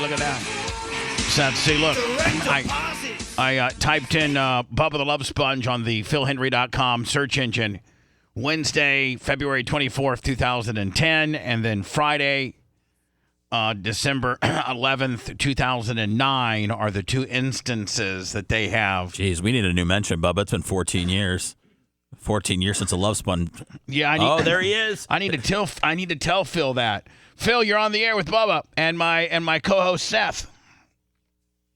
Look at that. Seth, see, look, I typed in Bubba the Love Sponge on the philhendrie.com search engine. Wednesday, February 24th, 2010, and then Friday, December 11th, 2009 are the two instances that they have. Jeez, we need a new mention, Bubba. It's been 14 years. 14 years since a Love Sponge. Yeah, there he is. I need to tell Phil that. Phil, you're on the air with Bubba and my co-host Seth.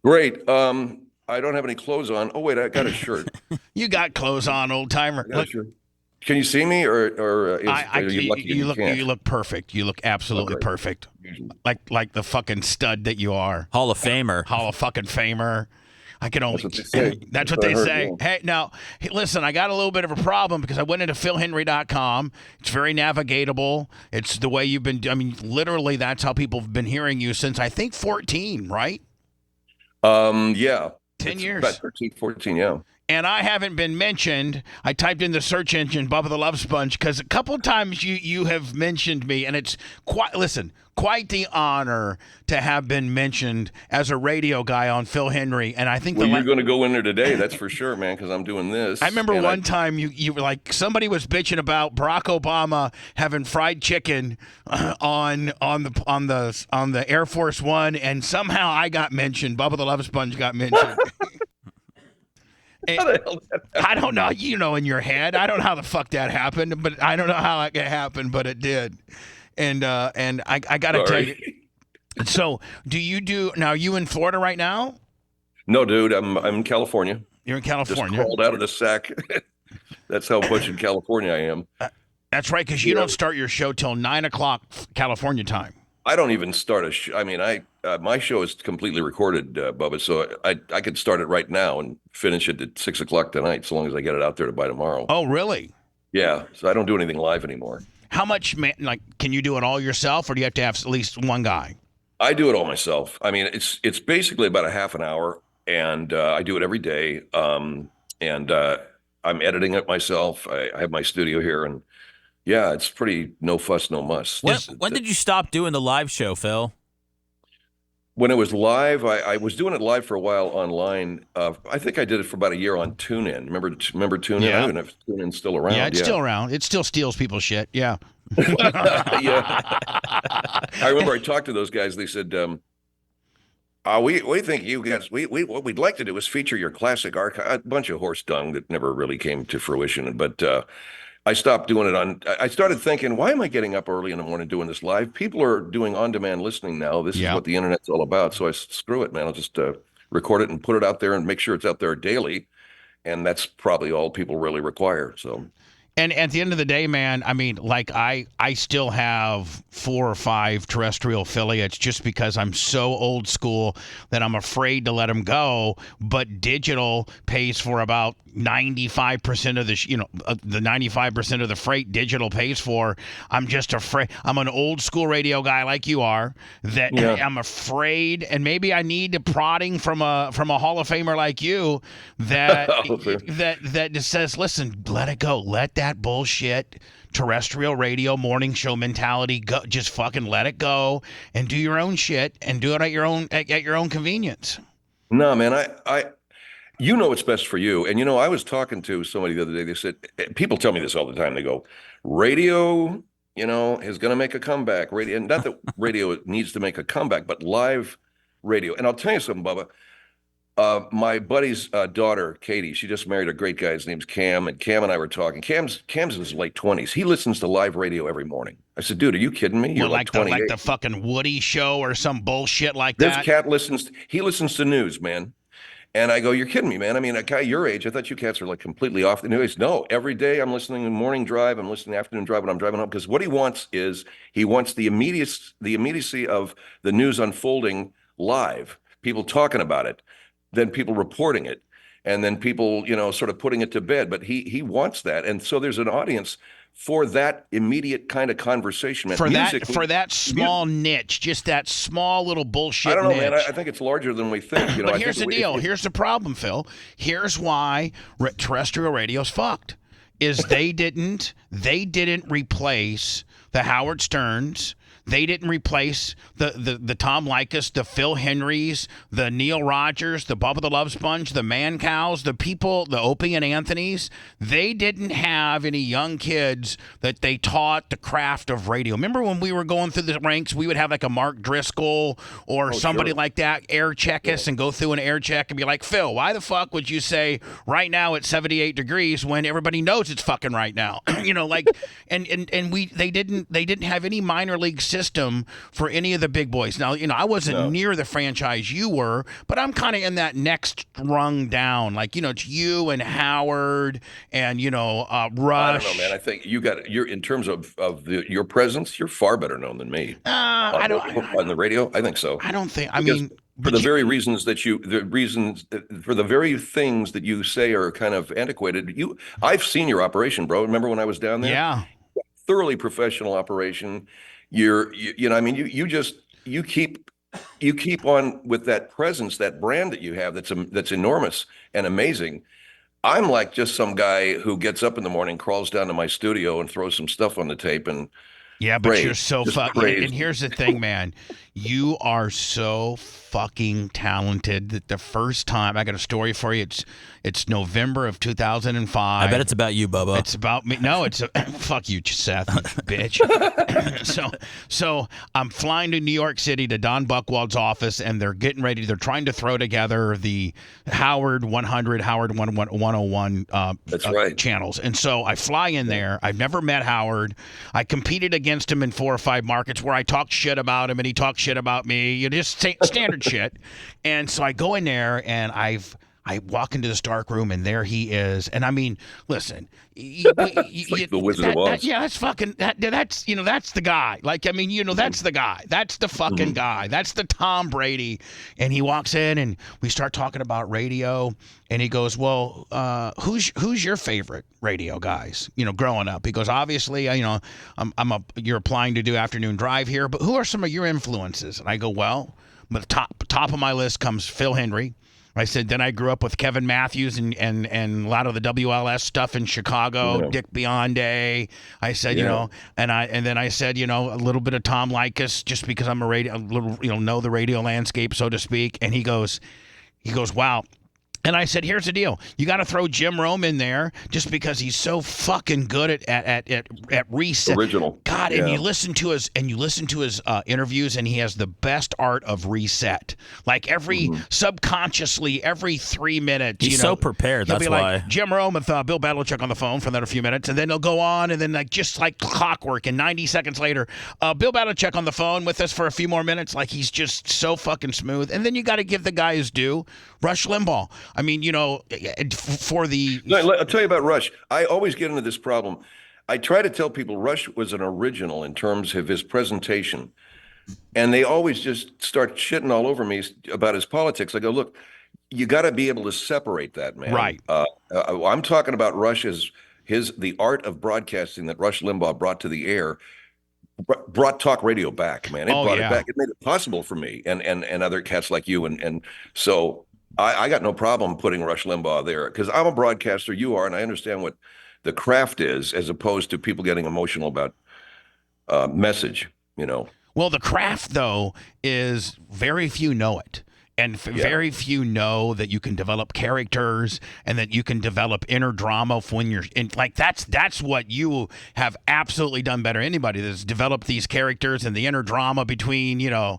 Great. I don't have any clothes on. Oh wait, I got a shirt. You got clothes on, old timer. Look, can you see me, or are you lucky you look can't? You look perfect. You look absolutely perfect. Like the fucking stud that you are. Hall of Famer. Hall of fucking Famer. I can only. That's what they say. That's what they say. Hey, now, listen, I got a little bit of a problem because I went into philhendrie.com. It's very navigatable. It's the way you've been. I mean, literally, that's how people have been hearing you since I think 14, right? Yeah. 10 years. About 13, 14, yeah. And I haven't been mentioned. I typed in the search engine Bubba the Love Sponge because a couple times you have mentioned me, and it's quite the honor to have been mentioned as a radio guy on Phil Hendrie. And I think you're going to go in there today, that's for sure, man, because I'm doing this. I remember one time you were like, somebody was bitching about Barack Obama having fried chicken on the Air Force One, and somehow I got mentioned. Bubba the Love Sponge got mentioned. I don't know. You know, in your head, I don't know how the fuck that happened, but I don't know how it happened, but it did. And I got to tell you. So, are you in Florida right now? No, dude, I'm in California. You're in California. Just crawled out of the sack. That's how much in California I am. That's right, because you don't start your show till 9:00 California time. I don't even start a show. I mean, my show is completely recorded, Bubba, so I could start it right now and finish it at 6:00 tonight, so long as I get it out there by tomorrow. Oh, really? Yeah. So I don't do anything live anymore. How much, can you do it all yourself, or do you have to have at least one guy? I do it all myself. I mean, it's basically about a half an hour, and I do it every day. And I'm editing it myself. I have my studio here, and yeah, it's pretty no fuss, no muss. When did you stop doing the live show, Phil? When it was live, I was doing it live for a while online. I think I did it for about a year on TuneIn. Remember TuneIn? Yeah. I don't know if TuneIn's still around. Yeah, it's still around. It still steals people's shit. Yeah. Yeah. I remember I talked to those guys. They said, we think you guys, what we'd like to do is feature your classic archive, a bunch of horse dung that never really came to fruition. But I stopped doing it I started thinking, why am I getting up early in the morning doing this live? People are doing on-demand listening now. This is what the internet's all about. So I said, screw it, man. I'll just record it and put it out there and make sure it's out there daily. And that's probably all people really require. So. And at the end of the day, man, I mean, like I still have 4 or 5 terrestrial affiliates just because I'm so old school that I'm afraid to let them go. But digital pays for about 95% of the 95% of the freight digital pays for. I'm just afraid. I'm an old school radio guy like you are. I'm afraid, and maybe I need a prodding from a Hall of Famer like you that that just says, listen, let it go, let that bullshit terrestrial radio morning show mentality go. Just fucking let it go and do your own shit and do it at your own convenience. No, man, I you know what's best for you. And, I was talking to somebody the other day. They said, people tell me this all the time. They go, radio, is going to make a comeback. Radio, not that radio needs to make a comeback, but live radio. And I'll tell you something, Bubba. My buddy's daughter, Katie, she just married a great guy. His name's Cam. And Cam and I were talking. Cam's in his late 20s. He listens to live radio every morning. I said, dude, are you kidding me? You're like 28. Like the fucking Woody show or some bullshit like that. This cat listens to news, man. And I go, you're kidding me, man. I mean, a guy your age, I thought you cats are like completely off the news. No, every day I'm listening to morning drive. I'm listening to afternoon drive when I'm driving home. Because what he wants is the immediacy of the news unfolding live, people talking about it, then people reporting it, and then people, sort of putting it to bed. But he wants that. And so there's an audience for that immediate kind of conversation, man. For that small niche, just that small little bullshit niche. I don't know, man. I think it's larger than we think. But here's the deal. Here's the problem, Phil. Here's why terrestrial radio's fucked. Is they didn't replace the Howard Sterns, They didn't replace the Tom Likas, the Phil Hendries, the Neil Rogers, the Bubba the Love Sponge, the Man Cows, the people, the Opie and Anthony's. They didn't have any young kids that they taught the craft of radio. Remember when we were going through the ranks, we would have like a Mark Driscoll or somebody like that air check us and go through an air check and be like, Phil, why the fuck would you say right now it's 78 degrees when everybody knows it's fucking right now? and they didn't have any minor league system for any of the big boys. Now, I wasn't near the franchise you were, but I'm kind of in that next rung down. Like, it's you and Howard and, Rush. I don't know, man. I think you're in terms of your presence, you're far better known than me. On the radio. I think so. I don't think, for the very things that you say are kind of antiquated. I've seen your operation, bro. Remember when I was down there? Yeah. Thoroughly professional operation. You keep on with that presence, that brand that you have that's enormous and amazing. I'm like just some guy who gets up in the morning, crawls down to my studio and throws some stuff on the tape and yeah, but you're so fucking. And here's the thing, man. You are so fucking talented that the first time I got a story for you. It's November of 2005. I bet it's about you, Bubba. It's about me. No, it's fuck you, Seth, you bitch. So I'm flying to New York City to Don Buchwald's office, and they're getting ready. They're trying to throw together the Howard 100, Howard 101 That's right. channels. And so I fly in there. I've never met Howard. I competed against him in 4 or 5 markets where I talked shit about him and he talked shit about me. You just standard shit. And so I go in there and I walk into this dark room and there he is. And I mean, listen, like the Wizard of Oz. That's fucking that's that's the guy. Like, I mean, that's the guy. That's the fucking guy. That's the Tom Brady. And he walks in and we start talking about radio. And he goes, well, who's your favorite radio guys? Growing up, he goes, obviously, you're applying to do afternoon drive here, but who are some of your influences? And I go, well, the top of my list comes Phil Hendrie. I said, then I grew up with Kevin Matthews and a lot of the WLS stuff in Chicago, Dick Bionday. I said, and then I said, a little bit of Tom Likas just because I'm know the radio landscape, so to speak. And he goes, wow. And I said, here's the deal. You got to throw Jim Rome in there just because he's so fucking good at reset. Original. God, and you listen to his interviews, and he has the best art of reset. Like subconsciously, every 3 minutes. He's so prepared. That's why. Like, Jim Rome with Bill Belichick on the phone for another few minutes, and then he'll go on, and then just like clockwork, and 90 seconds later, Bill Belichick on the phone with us for a few more minutes. Like, he's just so fucking smooth. And then you got to give the guy his due. Rush Limbaugh. I mean, for the... I'll tell you about Rush. I always get into this problem. I try to tell people Rush was an original in terms of his presentation. And they always just start shitting all over me about his politics. I go, look, you got to be able to separate that, man. Right. I'm talking about Rush as the art of broadcasting that Rush Limbaugh brought to the air, brought talk radio back, man. It brought it back. It made it possible for me and other cats like you. And so... I got no problem putting Rush Limbaugh there because I'm a broadcaster, you are, and I understand what the craft is as opposed to people getting emotional about message, Well, the craft, though, is very few know it. And very few know that you can develop characters and that you can develop inner drama when you're in. Like, that's what you have absolutely done better than anybody, that's developed these characters and the inner drama between, the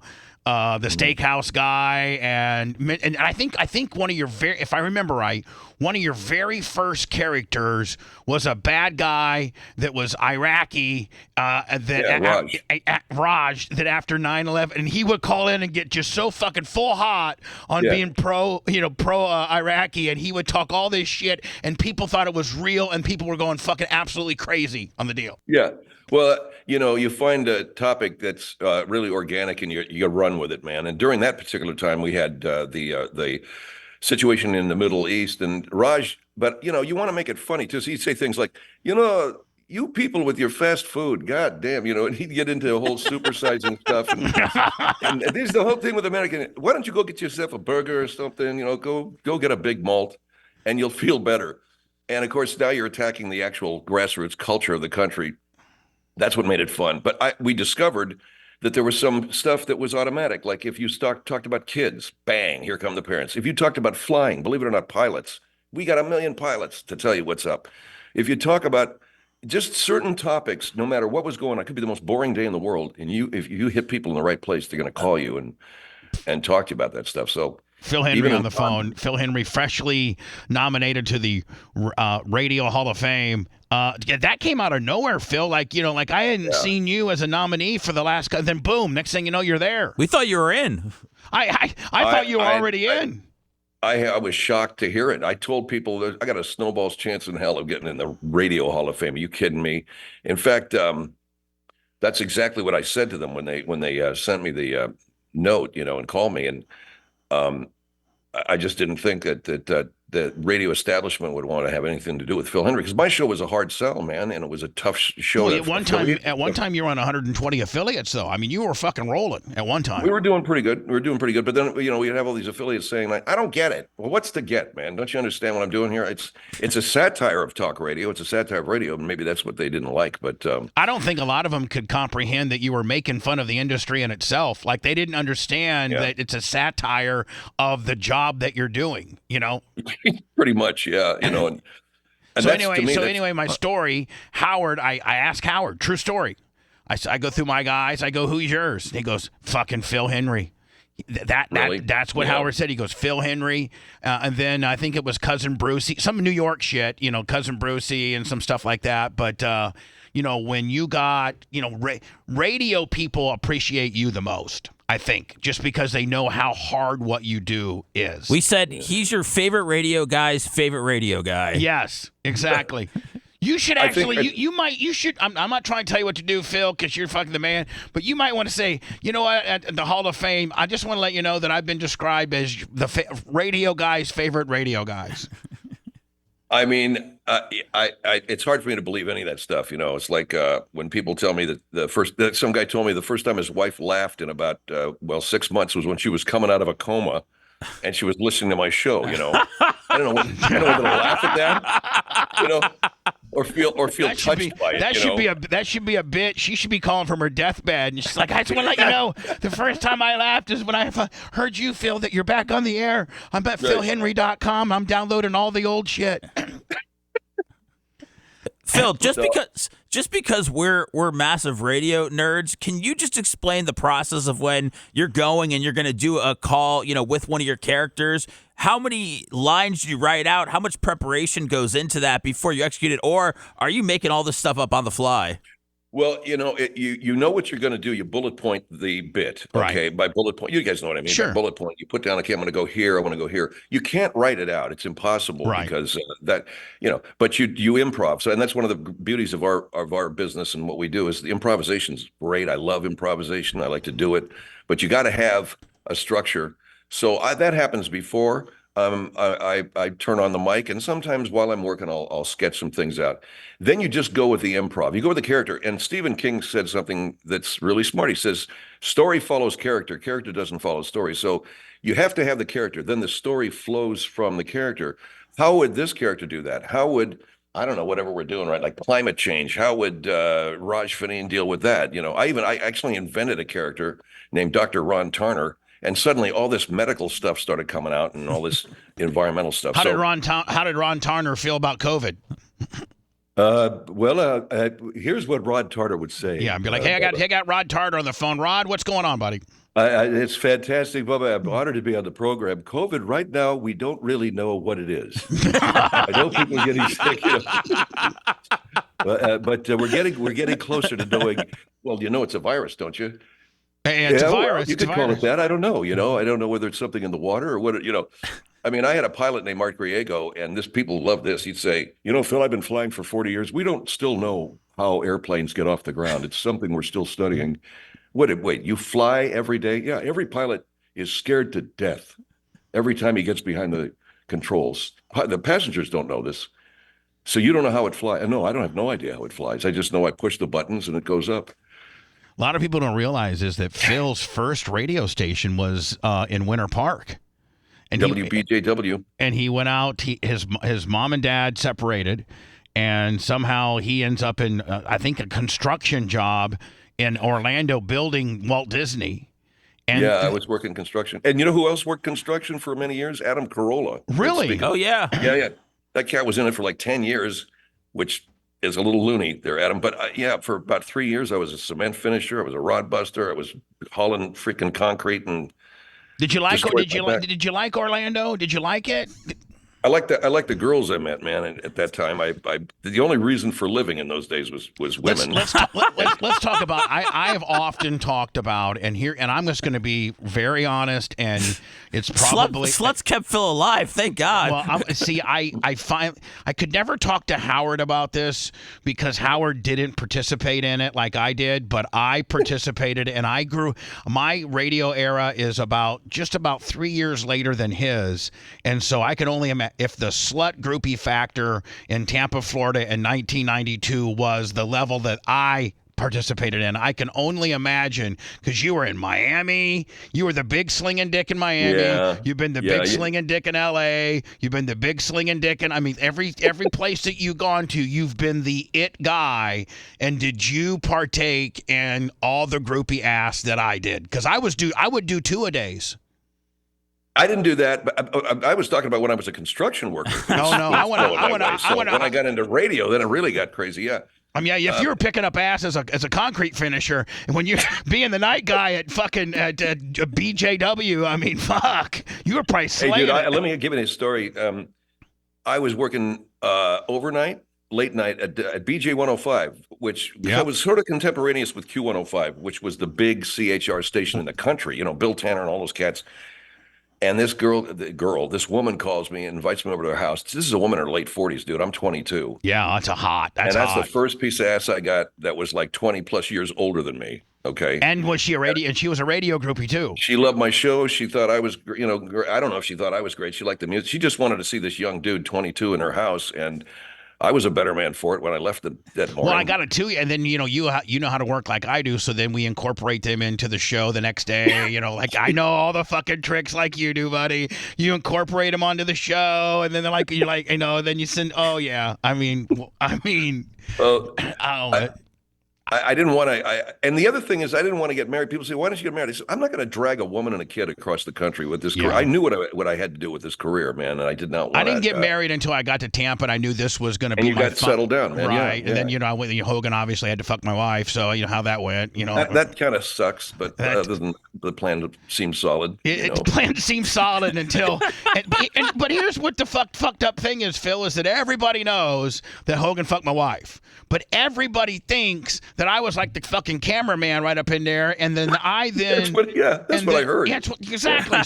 steakhouse guy and I think one of your if I remember right, one of your very first characters was a bad guy that was Iraqi Raj, that after 9/11, and he would call in and get just so fucking full hot on being pro Iraqi, and he would talk all this shit, and people thought it was real, and people were going fucking absolutely crazy on the deal. Yeah. Well, you find a topic that's really organic and you run with it, man. And during that particular time, we had the situation in the Middle East and Raj, but, you want to make it funny too. So he'd say things like, you people with your fast food, god damn, and he'd get into a whole supersizing stuff. And this is the whole thing with American. Why don't you go get yourself a burger or something, go get a big malt and you'll feel better. And of course, now you're attacking the actual grassroots culture of the country. That's what made it fun. But we discovered that there was some stuff that was automatic. Like if you talked about kids, bang, here come the parents. If you talked about flying, believe it or not, pilots, we got a million pilots to tell you what's up. If you talk about just certain topics, no matter what was going on, it could be the most boring day in the world, and if you hit people in the right place, they're going to call you and talk to you about that stuff. So Phil Hendrie on the phone. Phil Hendrie, freshly nominated to the Radio Hall of Fame. That came out of nowhere, Phil. Like I hadn't seen you as a nominee for the last. Then boom, next thing you know, you're there. We thought you were in. I thought you were already in. I was shocked to hear it. I told people that I got a snowball's chance in hell of getting in the Radio Hall of Fame. Are you kidding me? In fact, that's exactly what I said to them when they sent me the note, and called me. And I just didn't think that the radio establishment would want to have anything to do with Phil Hendrie, because my show was a hard sell, man, and it was a tough show. Well, at one time, you were on 120 affiliates, though. I mean, you were fucking rolling at one time. We were doing pretty good. But then we'd have all these affiliates saying, like, "I don't get it." Well, what's the get, man? Don't you understand what I'm doing here? It's a satire of talk radio. It's a satire of radio, and maybe that's what they didn't like. But I don't think a lot of them could comprehend that you were making fun of the industry in itself. Like they didn't understand that it's a satire of the job that you're doing. Pretty much, yeah. And so anyway, my story, Howard, I asked Howard, true story. I go through my guys. I go, who's yours? And he goes, fucking Phil Hendrie. That's what Howard said. He goes, Phil Hendrie. And then I think it was Cousin Brucey, some New York shit, Cousin Brucey and some stuff like that. But, when you got, radio people appreciate you the most. I think, just because they know how hard what you do is. We said he's your favorite radio guy's favorite radio guy. Yes, exactly. You should actually, you should, I'm not trying to tell you what to do, Phil, because you're fucking the man, but you might want to say, you know what, at the Hall of Fame, I just want to let you know that I've been described as the radio guy's favorite radio guys. I mean, it's hard for me to believe any of that stuff. It's like when people tell me that some guy told me the first time his wife laughed in about 6 months was when she was coming out of a coma, and she was listening to my show. I don't know whether to laugh at that, or feel touched by it. That should be a bit. She should be calling from her deathbed, and she's like, I just want to let you know, the first time I laughed is when I heard you, Phil, that you're back on the air. I'm at philhenry.com. I'm downloading all the old shit. Phil, just because we're massive radio nerds, can you just explain the process of when you're going and you're going to do a call, with one of your characters? How many lines do you write out? How much preparation goes into that before you execute it? Or are you making all this stuff up on the fly? Well, you know what you're going to do. You bullet point the bit, okay? Right. By bullet point, you guys know what I mean. Sure. By bullet point, you put down, okay, I'm going to go here. I want to go here. You can't write it out. It's impossible, right? Because but you improv. So, and that's one of the beauties of our business and what we do is the improvisation's great. I love improvisation. I like to do it, but you got to have a structure. So that happens before. I turn on the mic, and sometimes while I'm working, I'll sketch some things out. Then you just go with the improv. You go with the character. And Stephen King said something that's really smart. He says, story follows character. Character doesn't follow story. So you have to have the character. Then the story flows from the character. How would this character do that? How would, I don't know, whatever we're doing, right? Like climate change. How would Raj Finine deal with that? I actually invented a character named Dr. Ron Tarner. And suddenly, all this medical stuff started coming out, and all this environmental stuff. How did Ron Tarner feel about COVID? Here's what Rod Tarter would say. Yeah, I'd be like, hey, I got Rod Tarter on the phone. Rod, what's going on, buddy? It's fantastic, Bubba. I'm honored to be on the program. COVID, right now, we don't really know what it is. I know people are getting sick, but we're getting closer to knowing. Well, it's a virus, don't you? And it's a virus. You could call it that. I don't know. I don't know whether it's something in the water or what. I mean, I had a pilot named Mark Griego, and people love this. He'd say, Phil, I've been flying for 40 years. We don't still know how airplanes get off the ground. It's something we're still studying. Wait, you fly every day? Yeah, every pilot is scared to death every time he gets behind the controls. The passengers don't know this. So you don't know how it flies. No, I don't have no idea how it flies. I just know I push the buttons and it goes up. A lot of people don't realize is that Phil's first radio station was in Winter Park. And WBJW. And he went out, his mom and dad separated, and somehow he ends up in, I think, a construction job in Orlando building Walt Disney. And yeah, I was working construction. And you know who else worked construction for many years? Adam Carolla. Really? Oh, yeah. Yeah. That cat was in it for like 10 years, which is a little loony there, Adam. But yeah, for about 3 years, I was a cement finisher. I was a rod buster. I was hauling freaking concrete. And did you like Orlando? Did you like it? I like the girls I met, man. And at that time, the only reason for living in those days was women. Let's talk about. I have often talked about, and I'm just going to be very honest, and it's probably sluts kept Phil alive. Thank God. Well, I find I could never talk to Howard about this because Howard didn't participate in it like I did, but I participated, and I grew. My radio era is just about 3 years later than his, and so I can only imagine. If the slut groupie factor in Tampa, Florida in 1992 was the level that I participated in, I can only imagine, because you were in Miami. You were the big slinging dick in Miami. Yeah. You've been the big slinging dick in L.A. You've been the big slinging dick in, every place that you've gone to, you've been the it guy. And did you partake in all the groupie ass that I did? Because I would do 2-a-days. I didn't do that, but I was talking about when I was a construction worker. No, When I got into radio, then it really got crazy. Yeah. If you were picking up ass as a concrete finisher, and when you're being the night guy at fucking BJW, fuck, you were probably slaying. Hey, dude, let me give you a story. I was working overnight, late night at BJ 105, which was sort of contemporaneous with Q105, which was the big CHR station in the country. Bill Tanner and all those cats. And this this woman calls me and invites me over to her house. This is a woman in her late 40s, dude. I'm 22. Yeah, that's hot. That's the first piece of ass I got that was like 20 plus years older than me. Okay. And was she a radio? And she was a radio groupie too. She loved my show. She thought I was, I don't know if she thought I was great. She liked the music. She just wanted to see this young dude, 22, in her house, and I was a better man for it when I left that morning. Well, I got it too, and then you know how to work like I do, so then we incorporate them into the show the next day. Like I know all the fucking tricks like you do, buddy. You incorporate them onto the show, and then they're like, then you send. Oh yeah, I didn't want to. And the other thing is, I didn't want to get married. People say, "Why don't you get married?" I said, "I'm not going to drag a woman and a kid across the country with this career." I knew what I had to do with this career, man, and I did not want. I didn't get married until I got to Tampa, and I knew this was going to be. And you got settled down, man. Right? Yeah. And then I went. Hogan obviously had to fuck my wife, so you know how that went. That kind of sucks, but other than the plan seems solid. The plan seems solid until. But here's what the fucked up thing is, Phil, is that everybody knows that Hogan fucked my wife, but everybody thinks that I was like the fucking cameraman right up in there, and then that's what I heard. Yeah, exactly.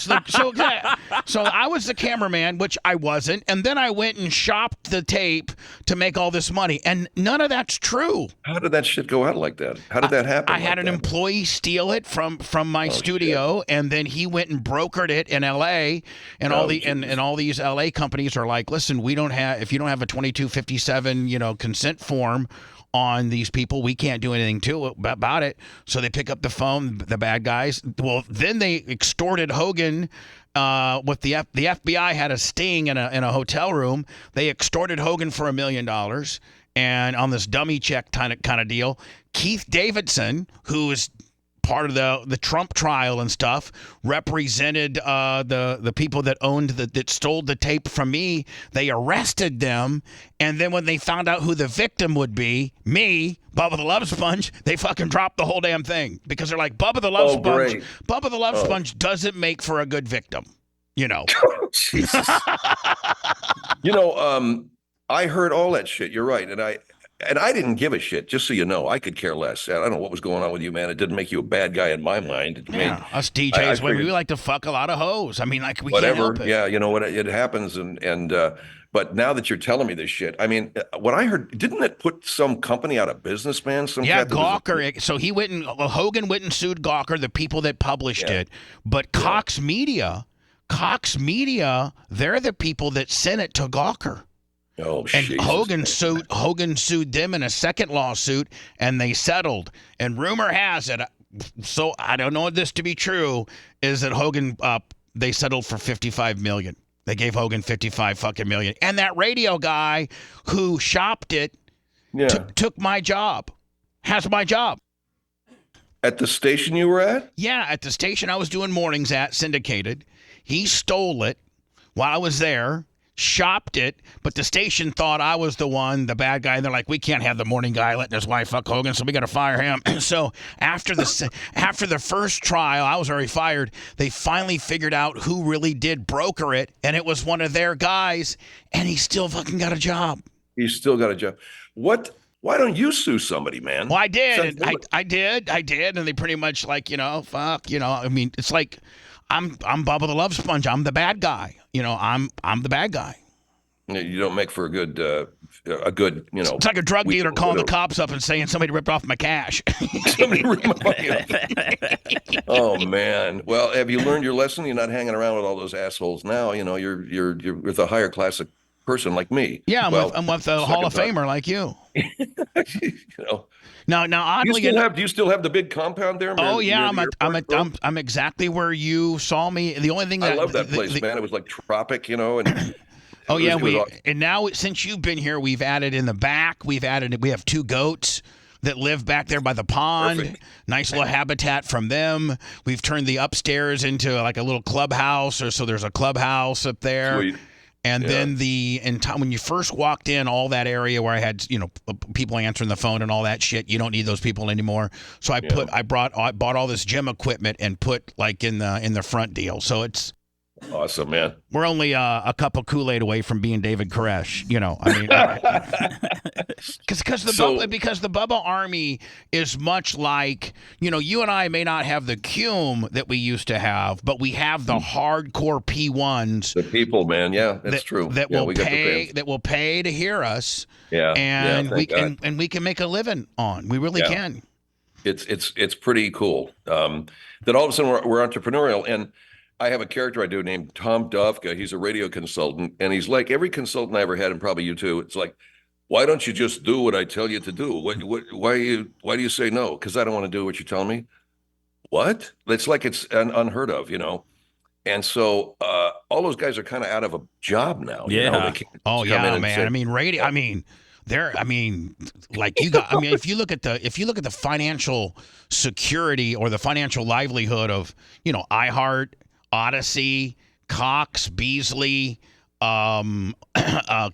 So I was the cameraman, which I wasn't, and then I went and shopped the tape to make all this money, and none of that's true. How did that shit go out like that? How did that happen? I had an employee steal it from my studio, shit. And then he went and brokered it in L.A. and all these L.A. companies are like, listen, if you don't have a 2257 consent form on these people, we can't do anything about it. So they pick up the phone, the bad guys. Well, then they extorted Hogan with the FBI had a sting in a hotel room. They extorted Hogan for $1 million, and on this dummy check kind of deal. Keith Davidson, who is part of the Trump trial and stuff, represented the people that that stole the tape from me. They arrested them, and then when they found out who the victim would be, me, Bubba the Love Sponge, they fucking dropped the whole damn thing because they're like, Bubba the Love Sponge. Great. Bubba the Love Sponge doesn't make for a good victim, Jesus. I heard all that shit. You're right, and I didn't give a shit, just so you know. I could care less. I don't know what was going on with you, man. It didn't make you a bad guy in my mind. Us DJs, we like to fuck a lot of hoes. We whatever. Can't help it. Yeah, you know what? It happens. But now that you're telling me this shit, what I heard, didn't it put some company out of business, man? Gawker. So Hogan went and sued Gawker, the people that published it. But Cox Media, they're the people that sent it to Gawker. Oh, and Jesus. Hogan sued them in a second lawsuit, and they settled. And rumor has it, so I don't know this to be true, is that Hogan they settled for $55 million. They gave Hogan $55 fucking million, and that radio guy who shopped it took my job, has my job. At the station you were at? Yeah, at the station I was doing mornings at, syndicated. He stole it while I was there, shopped it, but the station thought I was the bad guy. And they're like, we can't have the morning guy letting his wife fuck Hogan, so we got to fire him. So after the first trial, I was already fired. They finally figured out who really did broker it, and it was one of their guys, and he still fucking got a job. He's still got a job. What? Why don't you sue somebody, man? Well, I did. I did, and they pretty much like, fuck, I mean, it's like I'm Bubba the Love Sponge. I'm the bad guy. I'm the bad guy. You don't make for a good, It's like a drug dealer calling the cops up and saying somebody ripped off my cash. Somebody ripped my money off. Oh man. Well, have you learned your lesson? You're not hanging around with all those assholes now. You're with a higher class of person like me. Yeah, I'm with a Hall of Famer like you. Now, oddly enough, do you still have the big compound there? Oh yeah, I'm exactly where you saw me. The only thing I love that place, man. It was like tropic, and. Oh yeah, and now since you've been here, we've added in the back. We have 2 goats that live back there by the pond. Perfect. Nice little habitat from them. We've turned the upstairs into like a little clubhouse, so there's a clubhouse up there. Sweet. And then when you first walked in, all that area where I had people answering the phone and all that shit, you don't need those people anymore. So I bought all this gym equipment and put like in the front deal. So it's awesome, man. We're only a cup of Kool-Aid away from being David Koresh. Because the Bubba Army is much like, you and I may not have the cume that we used to have, but we have the hardcore P1s. The people, man. Yeah, that's true. That will pay to hear us. Yeah. And we can make a living on. We really can. It's pretty cool. That all of a sudden we're entrepreneurial. And I have a character I do named Tom Dovka. He's a radio consultant, and he's like every consultant I ever had, and probably you too. It's like, why don't you just do what I tell you to do? Why do you say no? Because I don't want to do what you tell me. What? It's like it's unheard of, And so all those guys are kind of out of a job now. Yeah. Oh yeah, man. Say, I mean, radio. I mean, if you look at the financial security or the financial livelihood of iHeart, Odyssey, Cox, Beasley,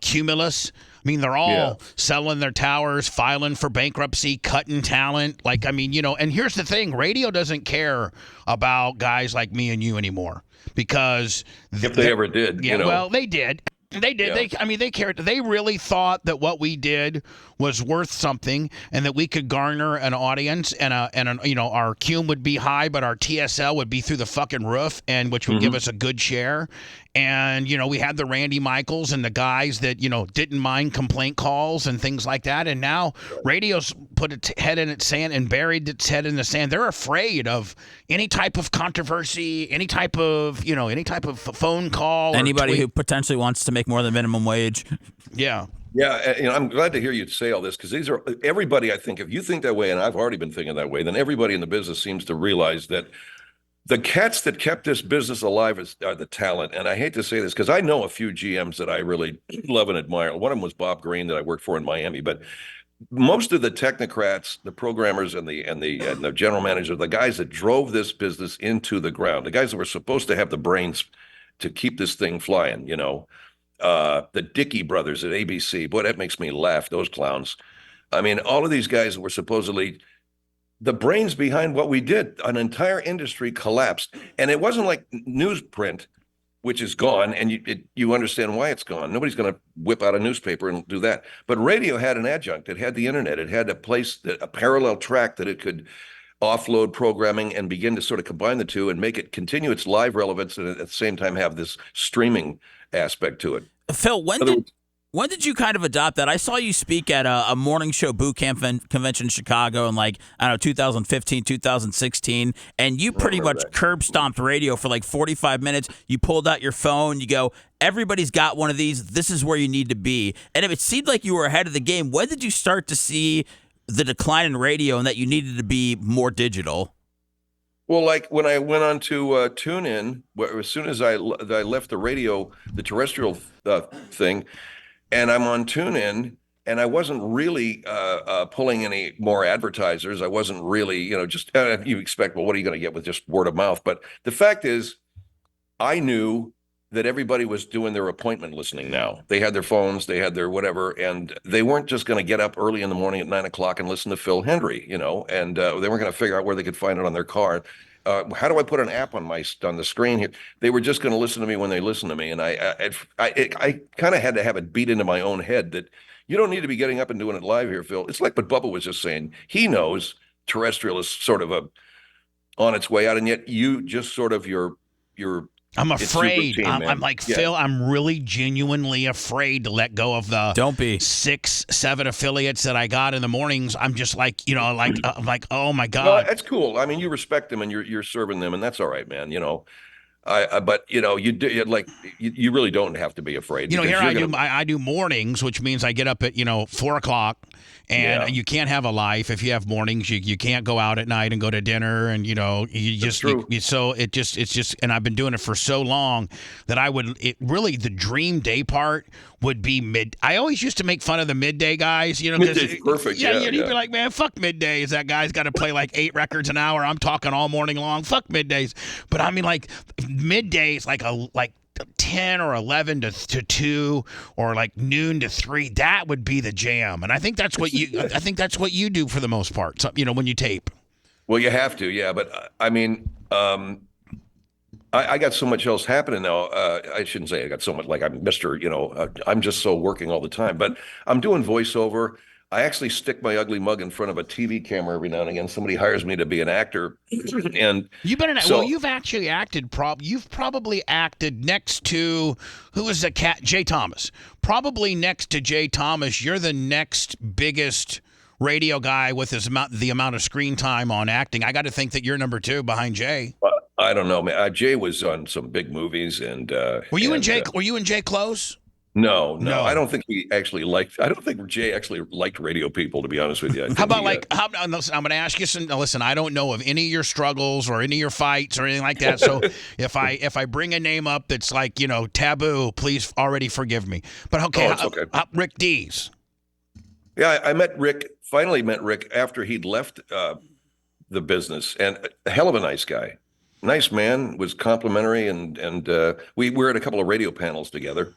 Cumulus. I mean, they're all selling their towers, filing for bankruptcy, cutting talent. And here's the thing. Radio doesn't care about guys like me and you anymore because... If they ever did, well, they did. They did. Yeah. They cared. They really thought that what we did was worth something, and that we could garner an audience, and our cume would be high, but our TSL would be through the fucking roof, and which would give us a good share. And we had the Randy Michaels and the guys that didn't mind complaint calls and things like that. And now radio's put its head in its sand and buried its head in the sand. They're afraid of any type of controversy, any type of phone call. Anybody who potentially wants to make more than minimum wage. Yeah. Yeah, I'm glad to hear you say all this because these are everybody. I think if you think that way, and I've already been thinking that way, then everybody in the business seems to realize that the cats that kept this business alive are the talent. And I hate to say this because I know a few GMs that I really love and admire. One of them was Bob Green that I worked for in Miami, but most of the technocrats, the programmers, and the general manager, the guys that drove this business into the ground, the guys that were supposed to have the brains to keep this thing flying, the Dickey brothers at ABC. Boy, that makes me laugh, those clowns. I mean, all of these guys were supposedly the brains behind what we did. An entire industry collapsed. And it wasn't like newsprint, which is gone, and you understand why it's gone. Nobody's going to whip out a newspaper and do that. But radio had an adjunct. It had the internet. It had a parallel track that it could offload programming and begin to sort of combine the two and make it continue its live relevance and at the same time have this streaming aspect to it. Phil, when did you kind of adopt that? I saw you speak at a morning show boot camp convention in Chicago in 2015, 2016, and you pretty much curb stomped radio for 45 minutes. You pulled out your phone. You go, everybody's got one of these. This is where you need to be. And if it seemed like you were ahead of the game, when did you start to see the decline in radio and that you needed to be more digital? Well, like when I went on to TuneIn, as soon as I left the radio, the terrestrial thing, and I'm on TuneIn, and I wasn't really pulling any more advertisers. I wasn't really, just you expect, well, what are you going to get with just word of mouth? But the fact is, I knew that everybody was doing their appointment listening now. They had their phones, they had their whatever, and they weren't just going to get up early in the morning at 9 o'clock and listen to Phil Hendrie, and they weren't going to figure out where they could find it on their car. How do I put an app on the screen here? They were just going to listen to me when they listen to me, and I kind of had to have it beat into my own head that you don't need to be getting up and doing it live here, Phil. It's like what Bubba was just saying. He knows Terrestrial is sort of on its way out, and yet you just sort of your I'm afraid. Routine, I'm like, Phil, I'm really genuinely afraid to let go of the Don't be 6-7 affiliates that I got in the mornings. I'm just like, I'm like, oh my No, God. that's cool. I mean, you respect them and you're serving them, and that's all right, man. But you do like you really don't have to be afraid. Here because I do mornings, which means I get up at 4:00, and you can't have a life if you have mornings. You can't go out at night and go to dinner, and you just so it's just and I've been doing it for so long that really the dream day part would be mid. I always used to make fun of the midday guys, Midday's perfect. You'd be like, man, fuck middays. That guy's got to play like 8 records an hour. I'm talking all morning long. Fuck middays. But I mean, like middays, like 10 or 11 to 2 or like noon to 3. That would be the jam. And I think that's what you do for the most part. So, when you tape. Well, you have to, yeah. But I mean, I got so much else happening now. I shouldn't say I got so much, like I'm Mr. I'm just so working all the time. But I'm doing voiceover. I actually stick my ugly mug in front of a TV camera every now and again. Somebody hires me to be an actor, and you've been you've actually acted. You've probably acted next to who is the cat? Jay Thomas. Probably next to Jay Thomas, you're the next biggest radio guy with the amount of screen time on acting. I got to think that you're number 2 behind Jay. I don't know, man. Jay was on some big movies, and were you and Jay close? No. I don't think I don't think Jay actually liked radio people, to be honest with you. How about listen, I'm going to ask you some. Listen, I don't know of any of your struggles or any of your fights or anything like that. So if I bring a name up that's like taboo, please already forgive me. But okay, okay. Rick Dees. Yeah, I finally met Rick after he'd left the business, and a hell of a nice guy. Nice man, was complimentary, and we were at a couple of radio panels together.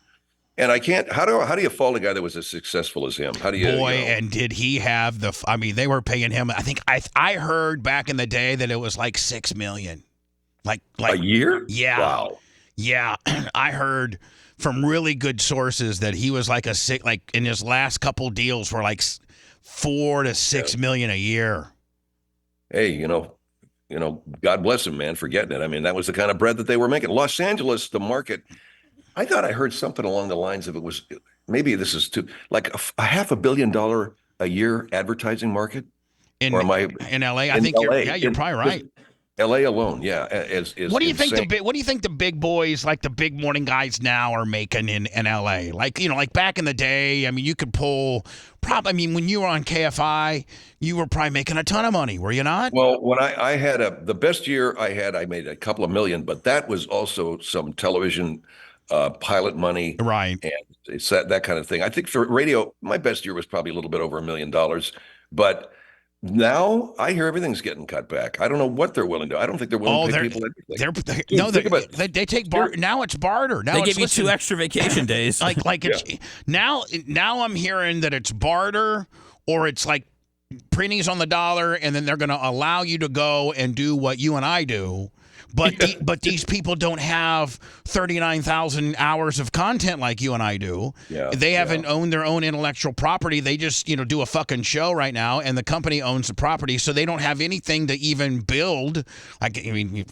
And I can't. How do you fault a guy that was as successful as him? How do you? Boy, and did he have the? I mean, they were paying him. I think I heard back in the day that it was like $6 million, like a year. Yeah. Wow. Yeah, I heard from really good sources that he was like in his last couple deals were like $4 to $6 million a year. Hey, God bless him, man, for getting it. I mean, that was the kind of bread that they were making. Los Angeles, the market. I thought I heard something along the lines of it was maybe this is too like a $500 million a year advertising market. In LA, I think you're probably right. LA alone, yeah, is what do you insane. think what do you think the big boys, like the big morning guys now, are making in LA? Like like back in the day, I mean, you could pull when you were on KFI, you were probably making a ton of money, were you not? Well, when I had the best year I made a couple of million, but that was also some television pilot money, right? And it's that kind of thing. I think for radio, my best year was probably a little bit over $1 million, but now I hear everything's getting cut back. I don't know what they're willing to. I don't think they're willing to pay people anything. They take barter. Now it's barter. Now they give you 2 extra vacation days. It's now I'm hearing that it's barter, or it's like pennies on the dollar, and then they're going to allow you to go and do what you and I do. But these people don't have 39,000 hours of content like you and I do. Yeah, they haven't owned their own intellectual property. They just do a fucking show right now, and the company owns the property, so they don't have anything to even build.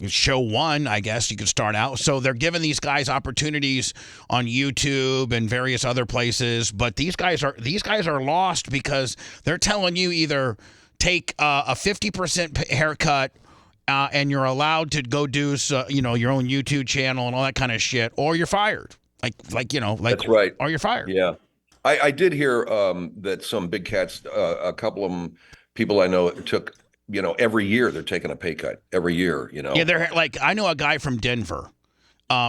Show 1, I guess you could start out. So they're giving these guys opportunities on YouTube and various other places, but these guys are lost because they're telling you either take a 50% haircut. And you're allowed to go do your own YouTube channel and all that kind of shit, or you're fired. That's right. Or you're fired. Yeah, I did hear that some big cats, a couple of them, people I know took, every year they're taking a pay cut every year. Yeah, they're like, I know a guy from Denver.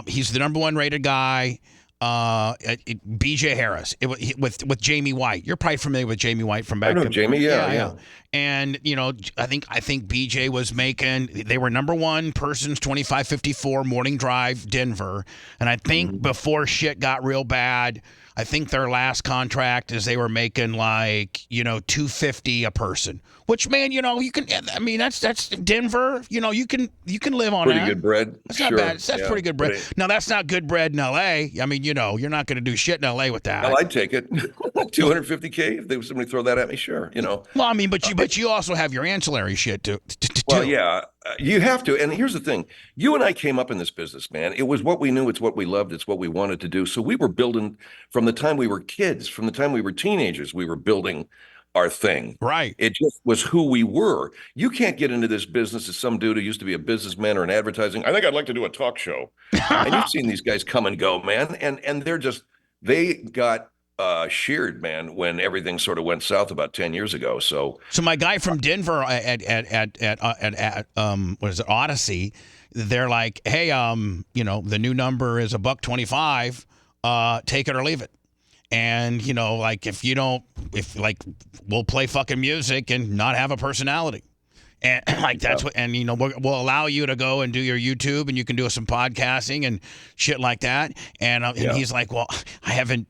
He's the #1 rated guy. BJ Harris with Jamie White. You're probably familiar with Jamie White from back. I know Jamie. Yeah. And I think BJ was making. They were number one persons 2554 morning drive Denver, and I think before shit got real bad, I think their last contract is they were making like $250 a person. Which, man, you can. I mean, that's Denver. You can live on Pretty that. good bread. That's sure. not bad. That's pretty good bread. But Now, that's not good bread in L.A. I mean, you're not going to do shit in L.A. with that. Well, I'd take it. $250K if there was somebody throw that at me. Sure. Well, I mean, but you also have your ancillary shit to Well, do. yeah, you have to. And here's the thing. You and I came up in this business, man. It was what we knew. It's what we loved. It's what we wanted to do. So we were building from the time we were kids, from the time we were teenagers, we were building our thing. Right. It just was who we were. You can't get into this business as some dude who used to be a businessman or in advertising. I think I'd like to do a talk show. And you've seen these guys come and go, man. And they got sheared, man, when everything sort of went south about 10 years ago. So my guy from Denver at what is it, Odyssey, they're like, hey, the new number is $125, take it or leave it. And we'll play fucking music and not have a personality. And that's what, and we'll allow you to go and do your YouTube, and you can do some podcasting and shit like that. And he's like, well, I haven't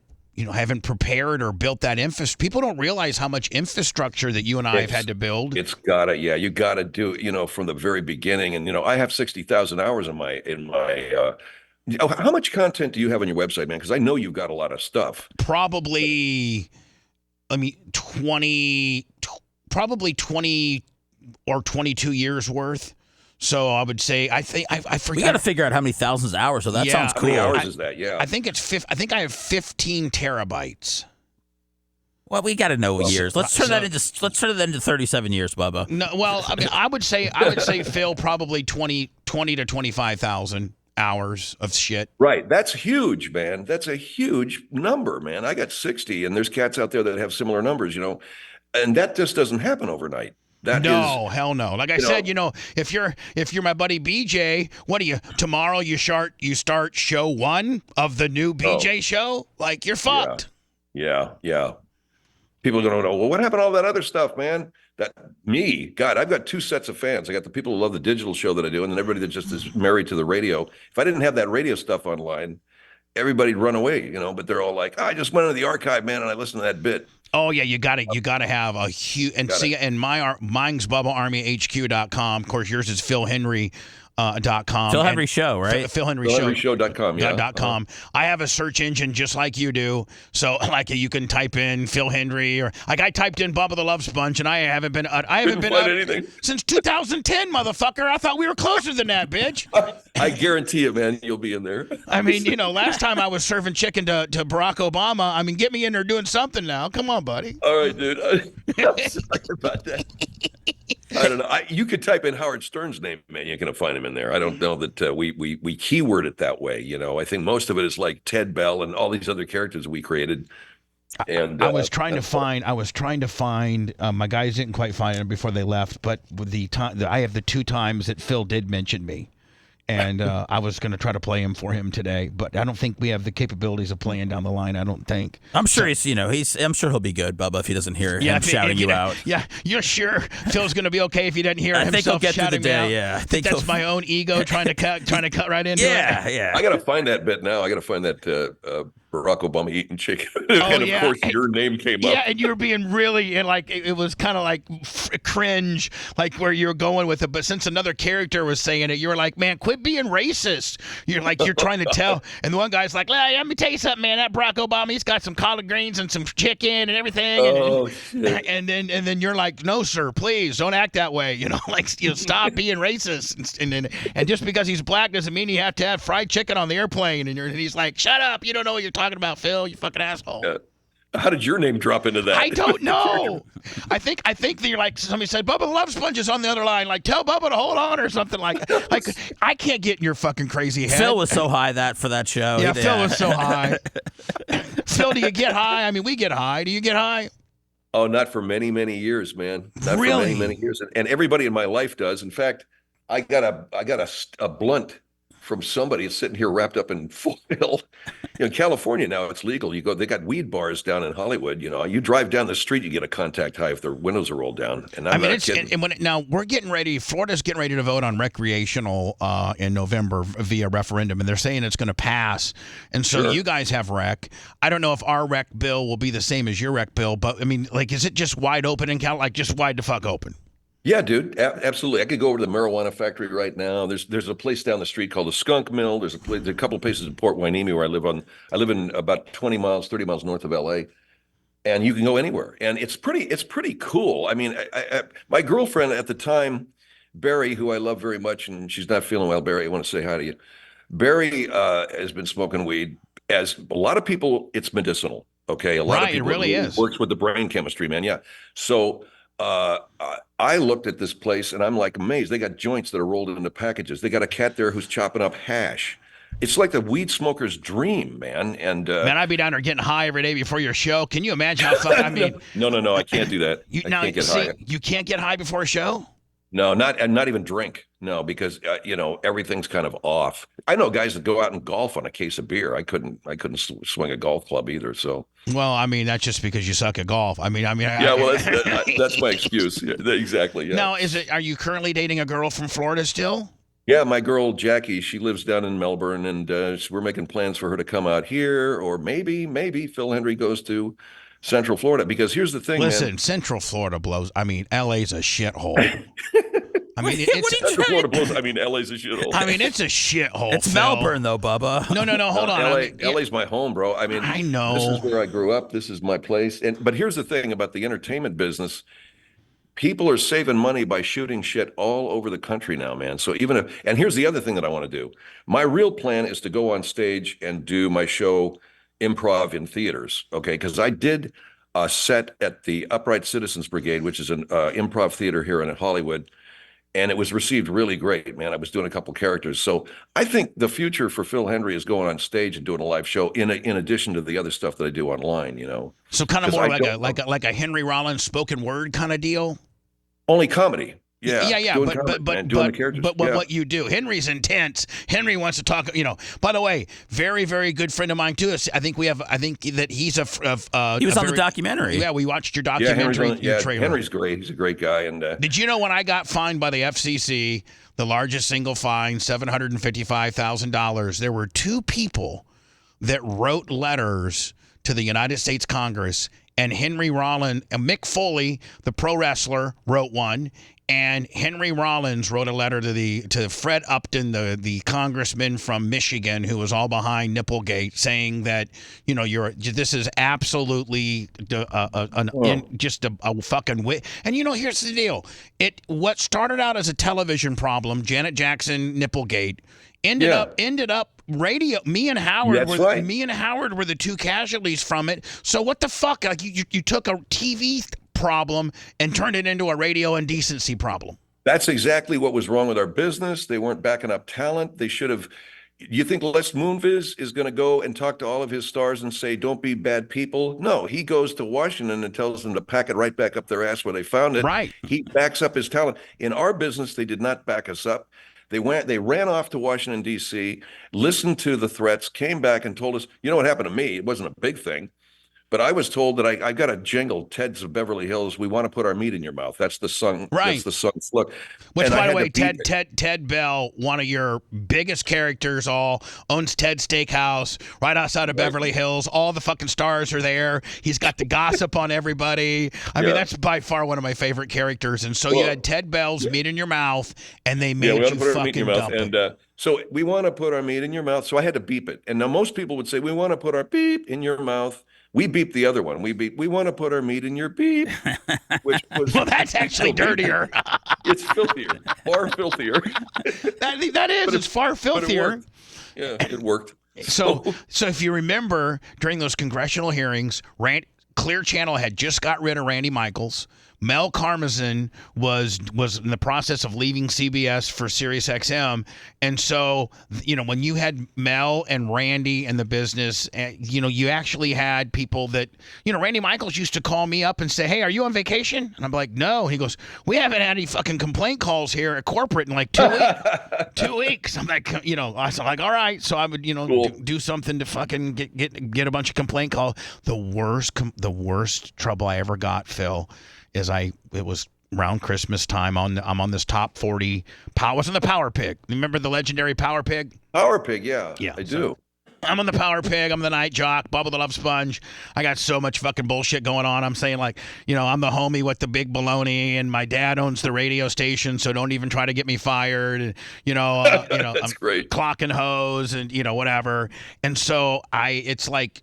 prepared or built that infrastructure. People don't realize how much infrastructure that you and I have had to build. You gotta do, from the very beginning. And, I have 60,000 hours in my how much content do you have on your website, man? Because I know you've got a lot of stuff. Probably 20 or 22 years worth. So I would say, I forgot. We got to figure out how many thousands of hours. So that sounds cool. How many hours is that? Yeah. I think I think I have 15 terabytes. Well, we got to know years. Let's turn that into 37 years, Bubba. No, well, I mean, I would say Phil, probably 20 to 25,000 hours of shit. Right. That's huge, man. That's a huge number, man. I got 60, and there's cats out there that have similar numbers, and that just doesn't happen overnight. Hell no. Like I said, if you're my buddy BJ, what do you tomorrow you start show 1 of the new BJ show? Like, you're fucked. Yeah. People are going to know, well, what happened to all that other stuff, man? God, I've got 2 sets of fans. I got the people who love the digital show that I do, and then everybody that just is married to the radio. If I didn't have that radio stuff online, everybody'd run away, but they're all like, I just went into the archive, man, and I listened to that bit. Oh yeah, you gotta have a huge, and mine's BubbaArmyHQ.com. Of course, yours is Phil Hendrie. .com. Phil Hendrie Show, right? Phil Hendrie Show. PhilHenrieShow.com, yeah. .com. I have a search engine just like you do. So you can type in Phil Hendrie, or I typed in Bubba the Love Sponge, and I haven't been anything since 2010, motherfucker. I thought we were closer than that, bitch. I guarantee you, man, you'll be in there. I mean, last time I was serving chicken to Barack Obama. I mean, get me in there doing something now. Come on, buddy. All right, dude. I'm sorry about that. I don't know. You could type in Howard Stern's name, man. You're going to find him in there. I don't know that we keyword it that way. I think most of it is like Ted Bell and all these other characters we created. And I was trying to find. My guys didn't quite find it before they left, but with I have the 2 times that Phil did mention me. And I was going to try to play him for him today, but I don't think we have the capabilities of playing down the line. I don't think. I'm sure I'm sure he'll be good, Bubba, if he doesn't hear him shouting you out. Yeah, you're sure Phil's going to be okay if he doesn't hear I himself think he'll get shouting through the day, me out. yeah. I think that's my own ego trying to cut right into it. Yeah. I got to find that bit now. I got to find that Barack Obama eating chicken. Oh, and of course, your name came up. Yeah, and you were being really, and it was kind of like cringe, like where you were going with it. But since another character was saying it, you were like, man, quit being racist. You're trying to tell. And the one guy's like, let me tell you something, man. That Barack Obama, he's got some collard greens and some chicken and everything. Shit. And then you're like, no, sir, please don't act that way. Stop being racist. And just because he's black doesn't mean you have to have fried chicken on the airplane. And he's like, shut up. You don't know what you're talking about, Phil. You fucking asshole. Yeah. How did your name drop into that? I don't know. I think that you're like, somebody said, Bubba the Love Sponge is on the other line. Like, tell Bubba to hold on or something like that. Like, I can't get in your fucking crazy head. Phil was so high for that show. Yeah, Phil was so high. Phil, do you get high? I mean, we get high. Do you get high? Oh, not for many, many years, man. Not really? For many, many years. And everybody in my life does. In fact, I got a blunt from somebody sitting here wrapped up in foil. In California now, it's legal. They got weed bars down in Hollywood. You drive down the street, you get a contact high if the windows are rolled down. And I'm not kidding. Now we're getting ready. Florida's getting ready to vote on recreational in November via referendum, and they're saying it's going to pass. And so you guys have rec. I don't know if our rec bill will be the same as your rec bill, but I mean, like, is it just wide open in Cal? Like, just wide the fuck open? Yeah, dude, absolutely. I could go over to the marijuana factory right now. There's a place down the street called the Skunk Mill. There's a couple of places in Port Hueneme where I live on. I live in about 30 miles north of LA, and you can go anywhere. And it's pretty cool. I mean, my girlfriend at the time, Barry, who I love very much, and she's not feeling well. Barry, I want to say hi to you. Barry has been smoking weed. As a lot of people, it's medicinal. Okay, a lot of people. It really is. Works with the brain chemistry, man. Yeah. So. I looked at this place and I'm like amazed. They got joints that are rolled into packages. They got a cat there who's chopping up hash. It's like the weed smoker's dream, man. And man, I'd be down there getting high every day before your show. Can you imagine how fun? I mean, no, I can't do that. I can't get high. You can't get high before a show? No, not even drink. No, because everything's kind of off. I know guys that go out and golf on a case of beer. I couldn't swing a golf club either. So. Well, I mean, that's just because you suck at golf. I mean. Yeah, well, that's my excuse. Yeah, exactly. Yeah. Now, are you currently dating a girl from Florida still? Yeah, my girl Jackie. She lives down in Melbourne, and we're making plans for her to come out here, or maybe Phil Hendrie goes to Central Florida. Because here's the thing, listen, Central Florida blows. I mean, LA's a shithole. I mean, Central Florida blows. I mean, LA's a shithole. I mean, it's a shithole. It's Phil. Melbourne, though, Bubba. No, hold on. LA's my home, bro. I mean, I know. This is where I grew up. This is my place. But here's the thing about the entertainment business. People are saving money by shooting shit all over the country now, man. So and here's the other thing that I want to do. My real plan is to go on stage and do my show improv in theaters, okay? Because I did a set at the Upright Citizens Brigade, which is an improv theater here in Hollywood, and it was received really great, man. I was doing a couple characters. So I think the future for Phil Hendrie is going on stage and doing a live show in addition to the other stuff that I do online, So kind of more like a Henry Rollins spoken word kind of deal? Only comedy. Yeah. But what you do, Henry's intense. Henry wants to talk. By the way, very, very good friend of mine too. I think that he's he was on the documentary. Yeah, we watched your documentary. Henry's great. He's a great guy. And did you know when I got fined by the FCC, the largest single fine, $755,000? There were two people that wrote letters to the United States Congress, and Henry Rollins, Mick Foley, the pro wrestler, wrote one. And Henry Rollins wrote a letter to Fred Upton, the congressman from Michigan, who was all behind Nipplegate, saying that this is absolutely just a fucking wit. And here's the deal: what started out as a television problem, Janet Jackson Nipplegate, ended up radio. Me and Howard were the two casualties from it. So what the fuck? Like you took a TV problem and turned it into a radio indecency problem. That's exactly what was wrong with our business. They weren't backing up talent. They should have. You think Les Moonves is going to go and talk to all of his stars and say, don't be bad people? No, he goes to Washington and tells them to pack it right back up their ass where they found it. Right. He backs up his talent. In our business, they did not back us up. They ran off to Washington, D.C., listened to the threats, came back and told us, what happened to me? It wasn't a big thing. But I was told that I got a jingle, Ted's of Beverly Hills. We want to put our meat in your mouth. That's the song. Right. That's the song. Look. Which, by the way, Ted Bell, one of your biggest characters, owns Ted Steakhouse right outside of Beverly Hills. All the fucking stars are there. He's got the gossip on everybody. I mean, that's by far one of my favorite characters. And so you had Ted Bell's meat in your mouth, and they made you fucking dump it. And so we want to put our meat in your mouth. So I had to beep it. And now most people would say, we want to put our beep in your mouth. We beeped the other one. We want to put our meat in your beep, which was that's actually dirtier. It's filthier, far filthier. It's far filthier. It worked. So if you remember, during those congressional hearings, Clear Channel had just got rid of Randy Michaels. Mel Karmazin was in the process of leaving CBS for Sirius XM, and so when you had Mel and Randy in the business, you actually had people that Randy Michaels used to call me up and say, "Hey, are you on vacation?" And I'm like, "No." He goes, "We haven't had any fucking complaint calls here at corporate in like 2 weeks." 2 weeks. I'm like, I was like, all right. So I would, Cool. do something to fucking get a bunch of complaint calls. The worst trouble I ever got, Phil, is it was around Christmas time. I'm on this top 40. I was in the Power Pig. Remember the legendary Power Pig? Power Pig, yeah, I so do. I'm on the Power Pig. I'm the Night Jock. Bubba the Love Sponge. I got so much fucking bullshit going on. I'm saying I'm the homie with the big baloney, and my dad owns the radio station, so don't even try to get me fired. And, That's I'm great. clocking hose and whatever. And so it's like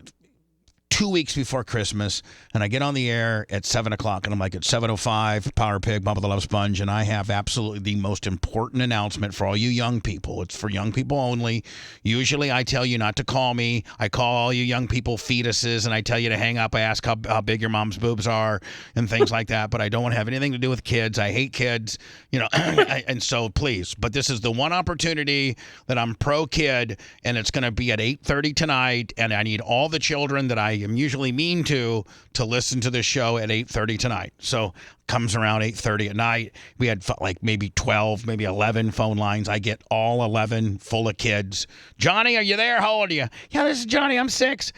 2 weeks before Christmas, and I get on the air at 7 o'clock, and I'm like, at 7:05, Power Pig, Bubba the Love Sponge, and I have absolutely the most important announcement for all you young people. It's for young people only. Usually I tell you not to call me. I call all you young people fetuses, and I tell you to hang up. I ask how big your mom's boobs are and things like that, but I don't want to have anything to do with kids. I hate kids, and so please. But this is the one opportunity that I'm pro-kid, and it's going to be at 8:30 tonight, and I need all the children that I am usually mean to listen to this show at 8:30 tonight. So comes around 8:30 at night. We had like maybe 12, maybe 11 phone lines. I get all 11 full of kids. Johnny, are you there? How old are you? Yeah, this is Johnny. I'm 6.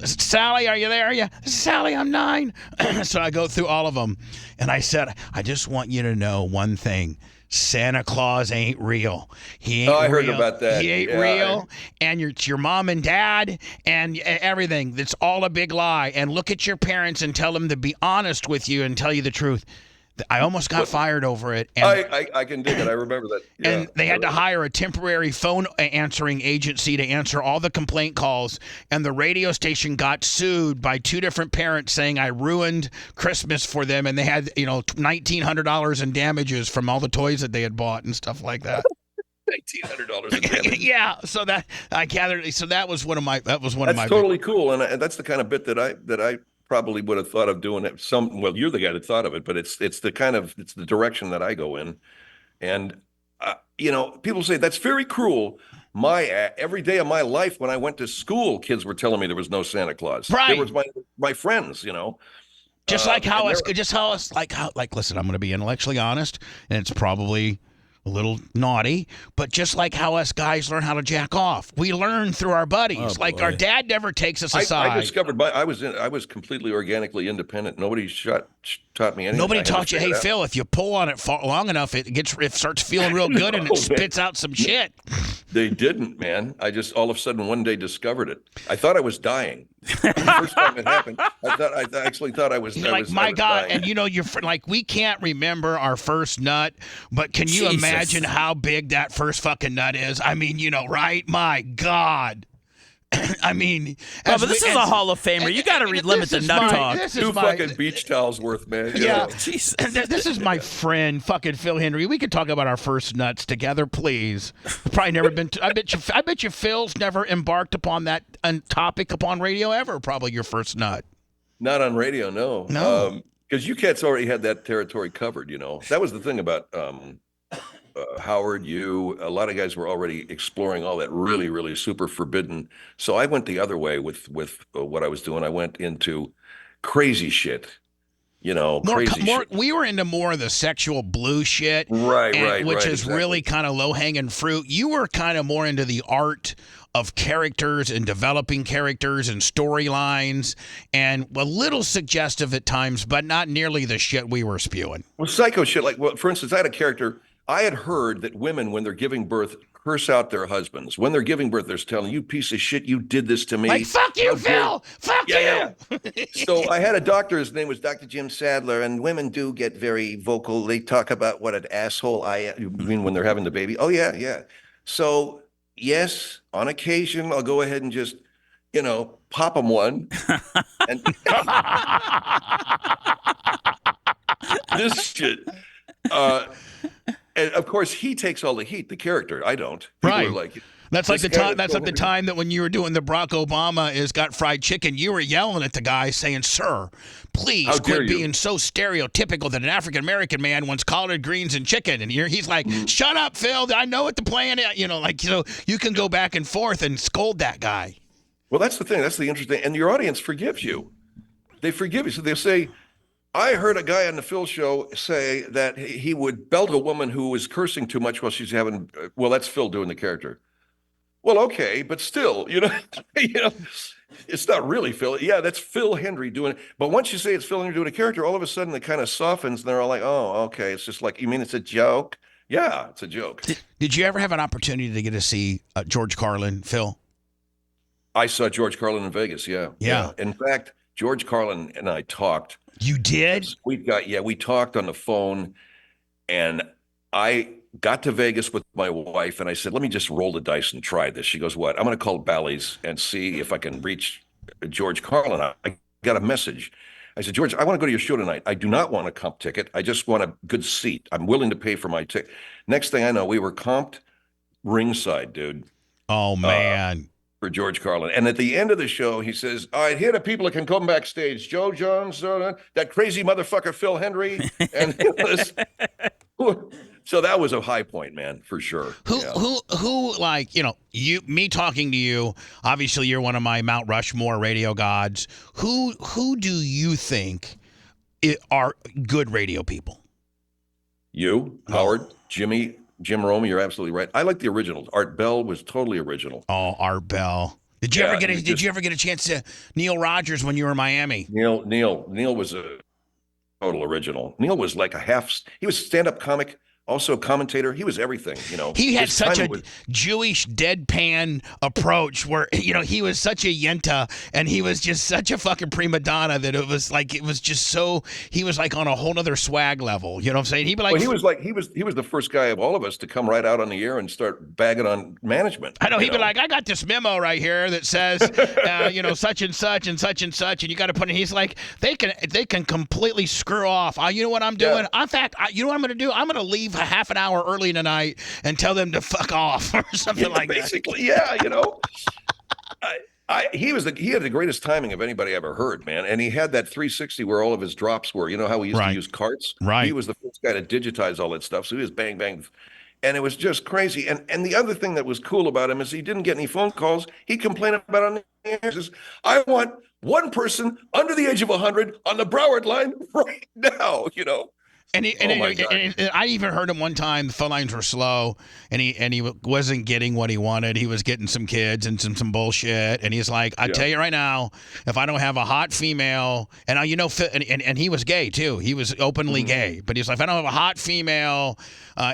Sally, are you there? Yeah, this is Sally. I'm 9. So I go through all of them, and I said, I just want you to know one thing. Santa Claus ain't real. He ain't real. I heard about that. He ain't real. And it's your mom and dad and everything. It's all a big lie. And look at your parents and tell them to be honest with you and tell you the truth. I almost got fired over it. And I can dig it. I remember that. Yeah. And they had to hire a temporary phone answering agency to answer all the complaint calls. And the radio station got sued by 2 different parents saying I ruined Christmas for them. And they had, $1,900 in damages from all the toys that they had bought and stuff like that. $1,900 in damage. Yeah. So that I gathered. So that was one of my. That's totally cool. And that's the kind of bit that I probably would have thought of doing it. Well, you're the guy that thought of it, but it's the direction that I go in. And people say that's very cruel. Every day of my life when I went to school, kids were telling me there was no Santa Claus. Right. There was my friends, Just like listen, I'm going to be intellectually honest, and it's probably a little naughty, but just like how us guys learn how to jack off, we learn through our buddies. Our dad never takes us aside. I discovered I was completely organically independent. Nobody taught me anything. Nobody taught you, hey Phil, if you pull on it long enough, it starts feeling real good and it spits out some shit. They didn't, man. I just all of a sudden one day discovered it. I thought I was dying. The first time it happened, I actually thought I was. My God, dying. And you're we can't remember our first nut, but can you imagine how big that first fucking nut is? I mean, right? My God. I mean, but this is a Hall of Famer. You got to limit the nut talk. Two fucking beach towels worth, man. Yeah, Jesus. This is my friend, fucking Phil Hendrie. We could talk about our first nuts together, please. Probably never been. I bet you, Phil's never embarked upon that topic upon radio ever. Probably your first nut. Not on radio, no. No, because you cats already had that territory covered. That was the thing about. Howard, a lot of guys were already exploring all that really, really super forbidden. So I went the other way with what I was doing. I went into crazy shit, crazy shit. We were into more of the sexual blue shit, right, which is exactly. really kind of low hanging fruit. You were kind of more into the art of characters and developing characters and storylines, and a little suggestive at times, but not nearly the shit we were spewing. Well, psycho shit. For instance, I had a character. I had heard that women, when they're giving birth, curse out their husbands. When they're giving birth, they're telling you, piece of shit, you did this to me. Like, fuck you, Phil. Fuck you. Yeah. So I had a doctor. His name was Dr. Jim Sadler, and women do get very vocal. They talk about what an asshole I am. You mean when they're having the baby? Oh, yeah. So, yes, on occasion, I'll go ahead and just, pop them one. And this shit. And of course, he takes all the heat, the character. I don't. People right. are like, That's like This the guy time. That's Phil like the Hendrie- time that when you were doing the Barack Obama is got fried chicken, you were yelling at the guy saying, "Sir, please How dare quit you." being so stereotypical that an African American man wants collard greens and chicken." And he's like, "Shut up, Phil. I know what the plan is." So you can go back and forth and scold that guy. Well, that's the thing. That's the interesting. And your audience forgives you. They forgive you. So they say, I heard a guy on the Phil show say that he would belt a woman who was cursing too much while she's having. Well, that's Phil doing the character. Well, okay, but still, it's not really Phil. Yeah, that's Phil Hendrie doing it. But once you say it's Phil Hendrie doing a character, all of a sudden it kind of softens, and they're all like, "Oh, okay." It's just like, you mean it's a joke? Yeah, it's a joke. Did you ever have an opportunity to get to see George Carlin, Phil? I saw George Carlin in Vegas. Yeah. Yeah. In fact, George Carlin and I talked. You did? We talked on the phone, and I got to Vegas with my wife, and I said, let me just roll the dice and try this. She goes, what? I'm going to call Bally's and see if I can reach George Carlin. I got a message. I said, George, I want to go to your show tonight. I do not want a comp ticket. I just want a good seat. I'm willing to pay for my ticket. Next thing I know, we were comped ringside, dude. Oh, man. For George Carlin. And at the end of the show, he says, all right, here the people that can come backstage. Joe Jones, that crazy motherfucker, Phil Hendrie. And so that was a high point, man, for sure. Who like, me talking to you, obviously you're one of my Mount Rushmore radio gods. Who do you think are good radio people? You, Howard, Jim Rome, you're absolutely right. I like the originals. Art Bell was totally original. Oh, Art Bell. Did you ever get a chance to Neil Rogers when you were in Miami? Neil was a total original. Neil was like he was stand-up comic, also a commentator. He was everything, He had such a Jewish deadpan approach where, he was such a yenta and he was just such a fucking prima donna that it was just so, he was like on a whole nother swag level. You know what I'm saying? He'd be like, well, he was the first guy of all of us to come right out on the air and start bagging on management. I know. He'd be like, I got this memo right here that says, such and such and such and such. And you got to put it, he's like, they can completely screw off. You know what I'm doing? Yeah. In fact, you know what I'm going to do? I'm going to leave a half an hour early tonight and tell them to fuck off or something like basically, that. Yeah, he had the greatest timing of anybody I ever heard, man. And he had that 360 where all of his drops were. You know how we used to use carts? Right. He was the first guy to digitize all that stuff. So he was bang, bang. And it was just crazy. And the other thing that was cool about him is he didn't get any phone calls. He complained about on the air. He says, I want one person under the age of 100 on the Broward line right now, And I even heard him one time. The phone lines were slow, and he wasn't getting what he wanted. He was getting some kids and some bullshit. And he's like, I tell you right now, if I don't have a hot female, and and he was gay too. He was openly gay, but he's like, if I don't have a hot female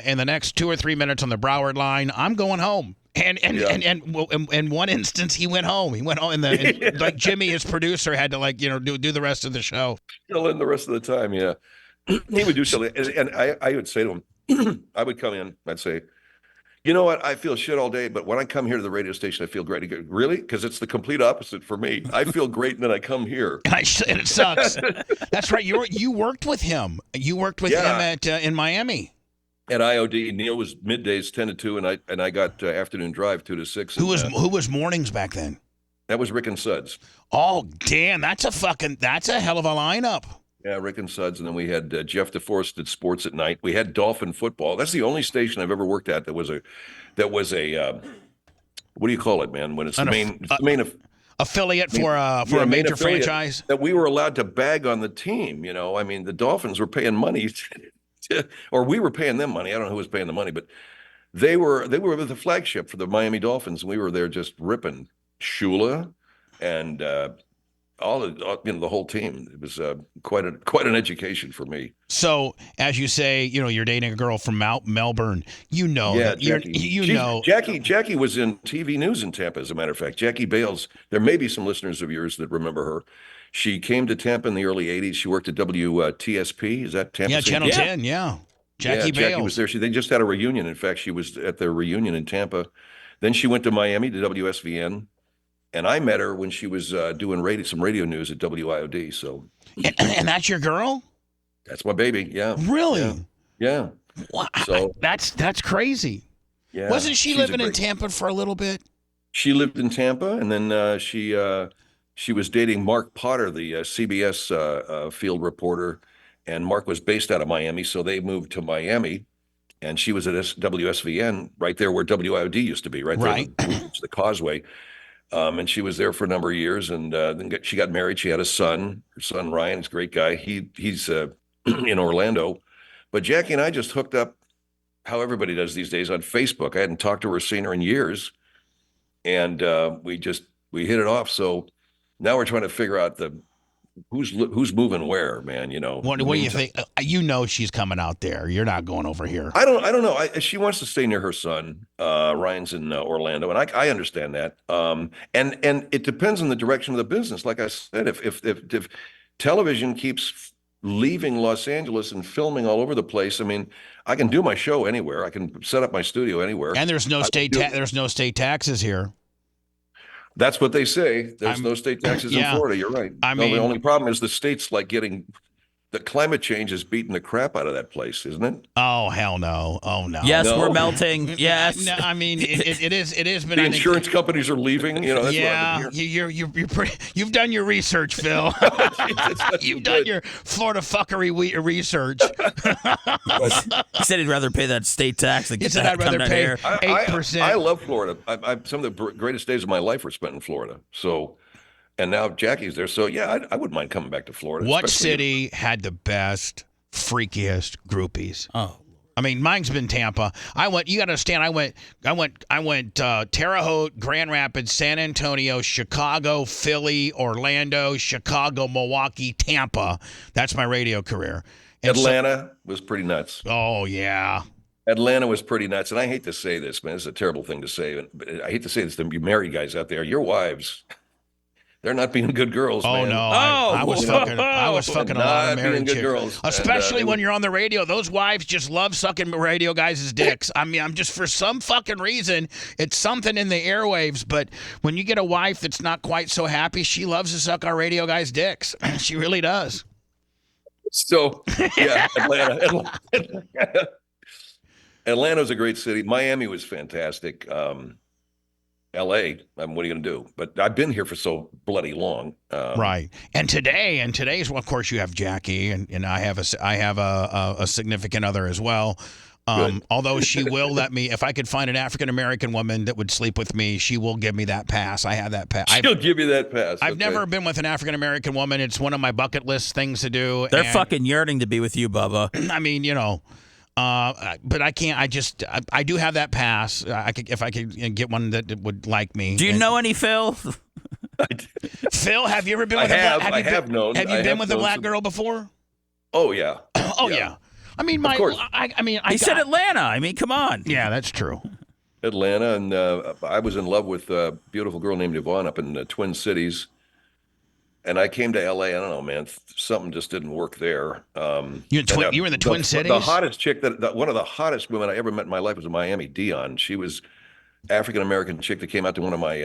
in the next 2 or 3 minutes on the Broward line, I'm going home. And in one instance, he went home. He went home, and like Jimmy, his producer, had to do the rest of the show. Fill in the rest of the time, yeah. He would do something, and I would say to him, I would come in, I'd say, you know what, I feel shit all day, but when I come here to the radio station, I feel great. He goes, really? Because it's the complete opposite for me. I feel great, and then I come here. And it sucks. That's right. You worked with him. You worked with him in Miami. At IOD, Neil was middays 10 to 2, and I got afternoon drive 2 to 6. Who was mornings back then? That was Rick and Suds. Oh, damn. That's a hell of a lineup. Yeah, Rick and Suds, and then we had Jeff DeForest did sports at night. We had Dolphin football. That's the only station I've ever worked at that was a what do you call it, man? When it's the main affiliate for a major franchise that we were allowed to bag on the team. I mean, the Dolphins were paying money, or we were paying them money. I don't know who was paying the money, but they were the flagship for the Miami Dolphins, and we were there just ripping Shula and. The whole team. It was quite an education for me. So, as you say, you're dating a girl from Melbourne. Yeah, Jackie. Jackie was in TV news in Tampa, as a matter of fact. Jackie Bales. There may be some listeners of yours that remember her. She came to Tampa in the early '80s. She worked at WTSP. Is that Tampa? Yeah, Channel 10. Yeah. Jackie Bales. Jackie was there. They just had a reunion. In fact, she was at their reunion in Tampa. Then she went to Miami to WSVN. And I met her when she was doing some radio news at WIOD. So, and that's your girl? That's my baby. Yeah. Really? Yeah. Wow. So that's crazy. Yeah, Wasn't she she's a living in great- Tampa for a little bit? She lived in Tampa, and then she was dating Mark Potter, the CBS field reporter, and Mark was based out of Miami, so they moved to Miami, and she was at WSVN right there where WIOD used to be, right there, Right. the Causeway, and she was there for a number of years, and then she got married. She had a son. Her son Ryan is a great guy. He's in Orlando, but Jackie and I just hooked up, how everybody does these days, on Facebook. I hadn't talked to her or seen her in years. And we hit it off. So now we're trying to figure out who's moving where, man. You know. What do you think? You know she's coming out there. You're not going over here. I don't know. She wants to stay near her son. Ryan's in Orlando, and I understand that. And it depends on the direction of the business. Like I said, if television keeps leaving Los Angeles and filming all over the place, I mean, I can do my show anywhere. I can set up my studio anywhere. And there's no state taxes here. That's what they say. There's no state taxes in Florida. You're right. I mean, the only problem is the state's like the climate change is beating the crap out of that place, isn't it? Oh, hell no. Oh, no. Yes, No. we're melting. Yes. No, I mean, it is. But The insurance companies are leaving. You know, that's what yeah, I've been hearing. you're pretty. You've done your research, Phil. You've done your Florida fuckery research. He said he'd rather pay that state tax than He get said that I'd rather coming pay here. 8%. I love Florida. Some of the greatest days of my life were spent in Florida. So, and now Jackie's there. So yeah, I wouldn't mind coming back to Florida. What especially- city had the best, freakiest groupies? Oh. I mean, mine's been Tampa. You got to understand. I went Terre Haute, Grand Rapids, San Antonio, Chicago, Philly, Orlando, Chicago, Milwaukee, Tampa. That's my radio career. And Atlanta was pretty nuts. Oh yeah. Atlanta was pretty nuts. And I hate to say this, man. It's a terrible thing to say. But I hate to say this to you married guys out there. Your wives, they're not being good girls, Oh man. no! I was fucking a lot of Not being married good chicks. girls. Especially And, when you're on the radio. Those wives just love sucking radio guys' dicks. I mean, I'm just, for some fucking reason, it's something in the airwaves. But when you get a wife that's not quite so happy, she loves to suck our radio guys' dicks. She really does. So yeah, Atlanta's a great city. Miami was fantastic. LA, what are you going to do? But I've been here for so bloody long. Right. And today's, well, of course, you have Jackie, and I have a significant other as well. Although she will let me, if I could find an African American woman that would sleep with me, she will give me that pass. I have that pass. She'll give you that pass. I've Okay. never been with an African American woman. It's one of my bucket list things to do. They're and, fucking yearning to be with you, Bubba. I mean, but I can't. I do have that pass. If I could get one that would like me. Do you know any, Phil? Phil? Have you ever been I with have. a black? I have known. Have you I been have with a known black some- girl before? Oh yeah. Oh yeah. I mean, Of course. He said Atlanta. I mean, come on. Yeah, that's true. Atlanta, and I was in love with a beautiful girl named Yvonne up in the Twin Cities. And I came to LA. I don't know, man. Something just didn't work there. You were in the Twin Cities? The hottest chick one of the hottest women I ever met in my life was in Miami, Dion. She was African American chick that came out to one of my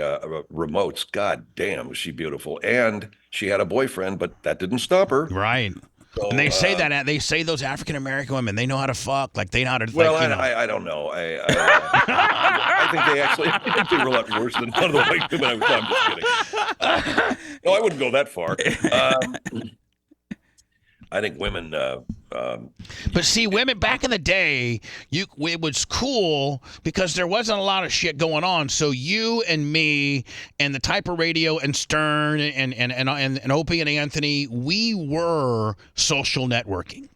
remotes. God damn, was she beautiful? And she had a boyfriend, but that didn't stop her. Right. So, And they say they say those African American women, they know how to fuck. Like they know how to. Well, like, I don't know. I think they were a lot worse than one of the white women. No, I'm just kidding. No, I wouldn't go that far. I think women. But see, women back in the day, it was cool because there wasn't a lot of shit going on. So you and me and the type of radio and Stern and Opie and Anthony, we were social networking.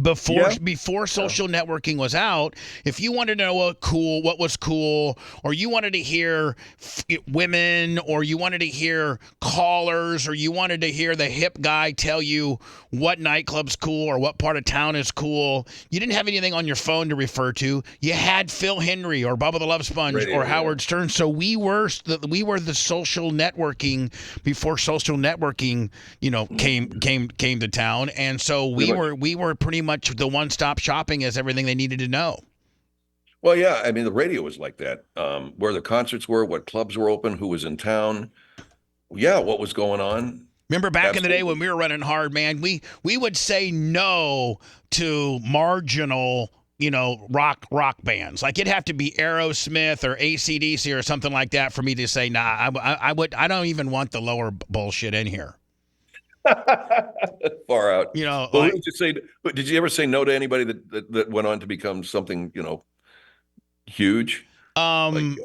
Before social networking was out, if you wanted to know what was cool, or you wanted to hear women, or you wanted to hear callers, or you wanted to hear the hip guy tell you what nightclub's cool or what part of town is cool, you didn't have anything on your phone to refer to. You had Phil Hendrie or Bubba the Love Sponge Radio, or Howard Stern. So we were the social networking before social networking, came to town, and so we were pretty much the one-stop shopping as everything they needed to know. Well, yeah, I mean, the radio was like that. Where the concerts were, what clubs were open, who was in town. Yeah, what was going on. Remember back in the day Absolutely. when we were running hard, man, we would say no to marginal rock bands. Like it'd have to be Aerosmith or AC/DC or something like that for me to say, nah, I don't even want the lower bullshit in here. Far out. Well, who did you say? But did you ever say no to anybody that went on to become something huge? Well,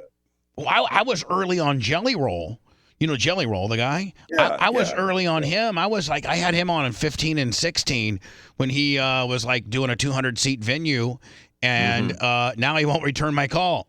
I was early on Jelly Roll. Jelly Roll, the guy. Yeah, I was early on him. I was like, I had him on in 15 and 16 when he was like doing a 200-seat venue. And now he won't return my call.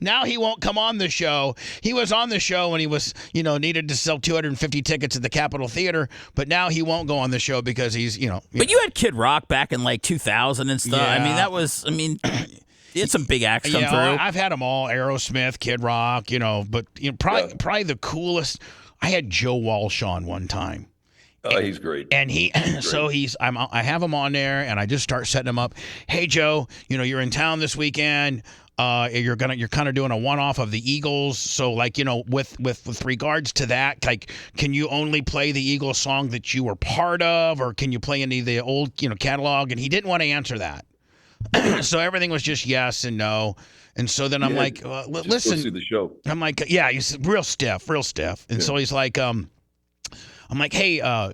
now he won't come on the show. He was on the show when he was, needed to sell 250 tickets at the Capitol Theater, but now he won't go on the show because he's, But you had Kid Rock back in like 2000 and stuff. Yeah. It's some big acts come through. I've had them all: Aerosmith, Kid Rock, but probably the coolest. I had Joe Walsh on one time. He's great. And I have him on there, and I just start setting him up. Hey, Joe, you're in town this weekend. You're kind of doing a one-off of the Eagles. So like, with regards to that, like, can you only play the Eagles song that you were part of, or can you play any of the old, catalog? And he didn't want to answer that. So everything was just yes and no. And so then I'm like, listen, see the show. I'm like, yeah, he's real stiff. And so he's like, I'm like, hey,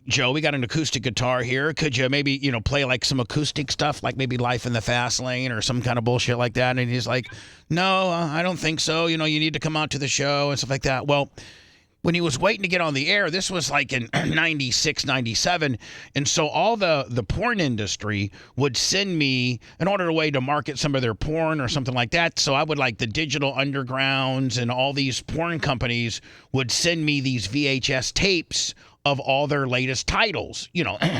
Joe, we got an acoustic guitar here. Could you maybe, play like some acoustic stuff, like maybe Life in the Fast Lane or some kind of bullshit like that? And he's like, no, I don't think so. You need to come out to the show and stuff like that. Well, when he was waiting to get on the air, this was like in 96, 97. And so all the porn industry would send me in order a way to market some of their porn or something like that. So I would like the Digital Undergrounds and all these porn companies would send me these VHS tapes of all their latest titles,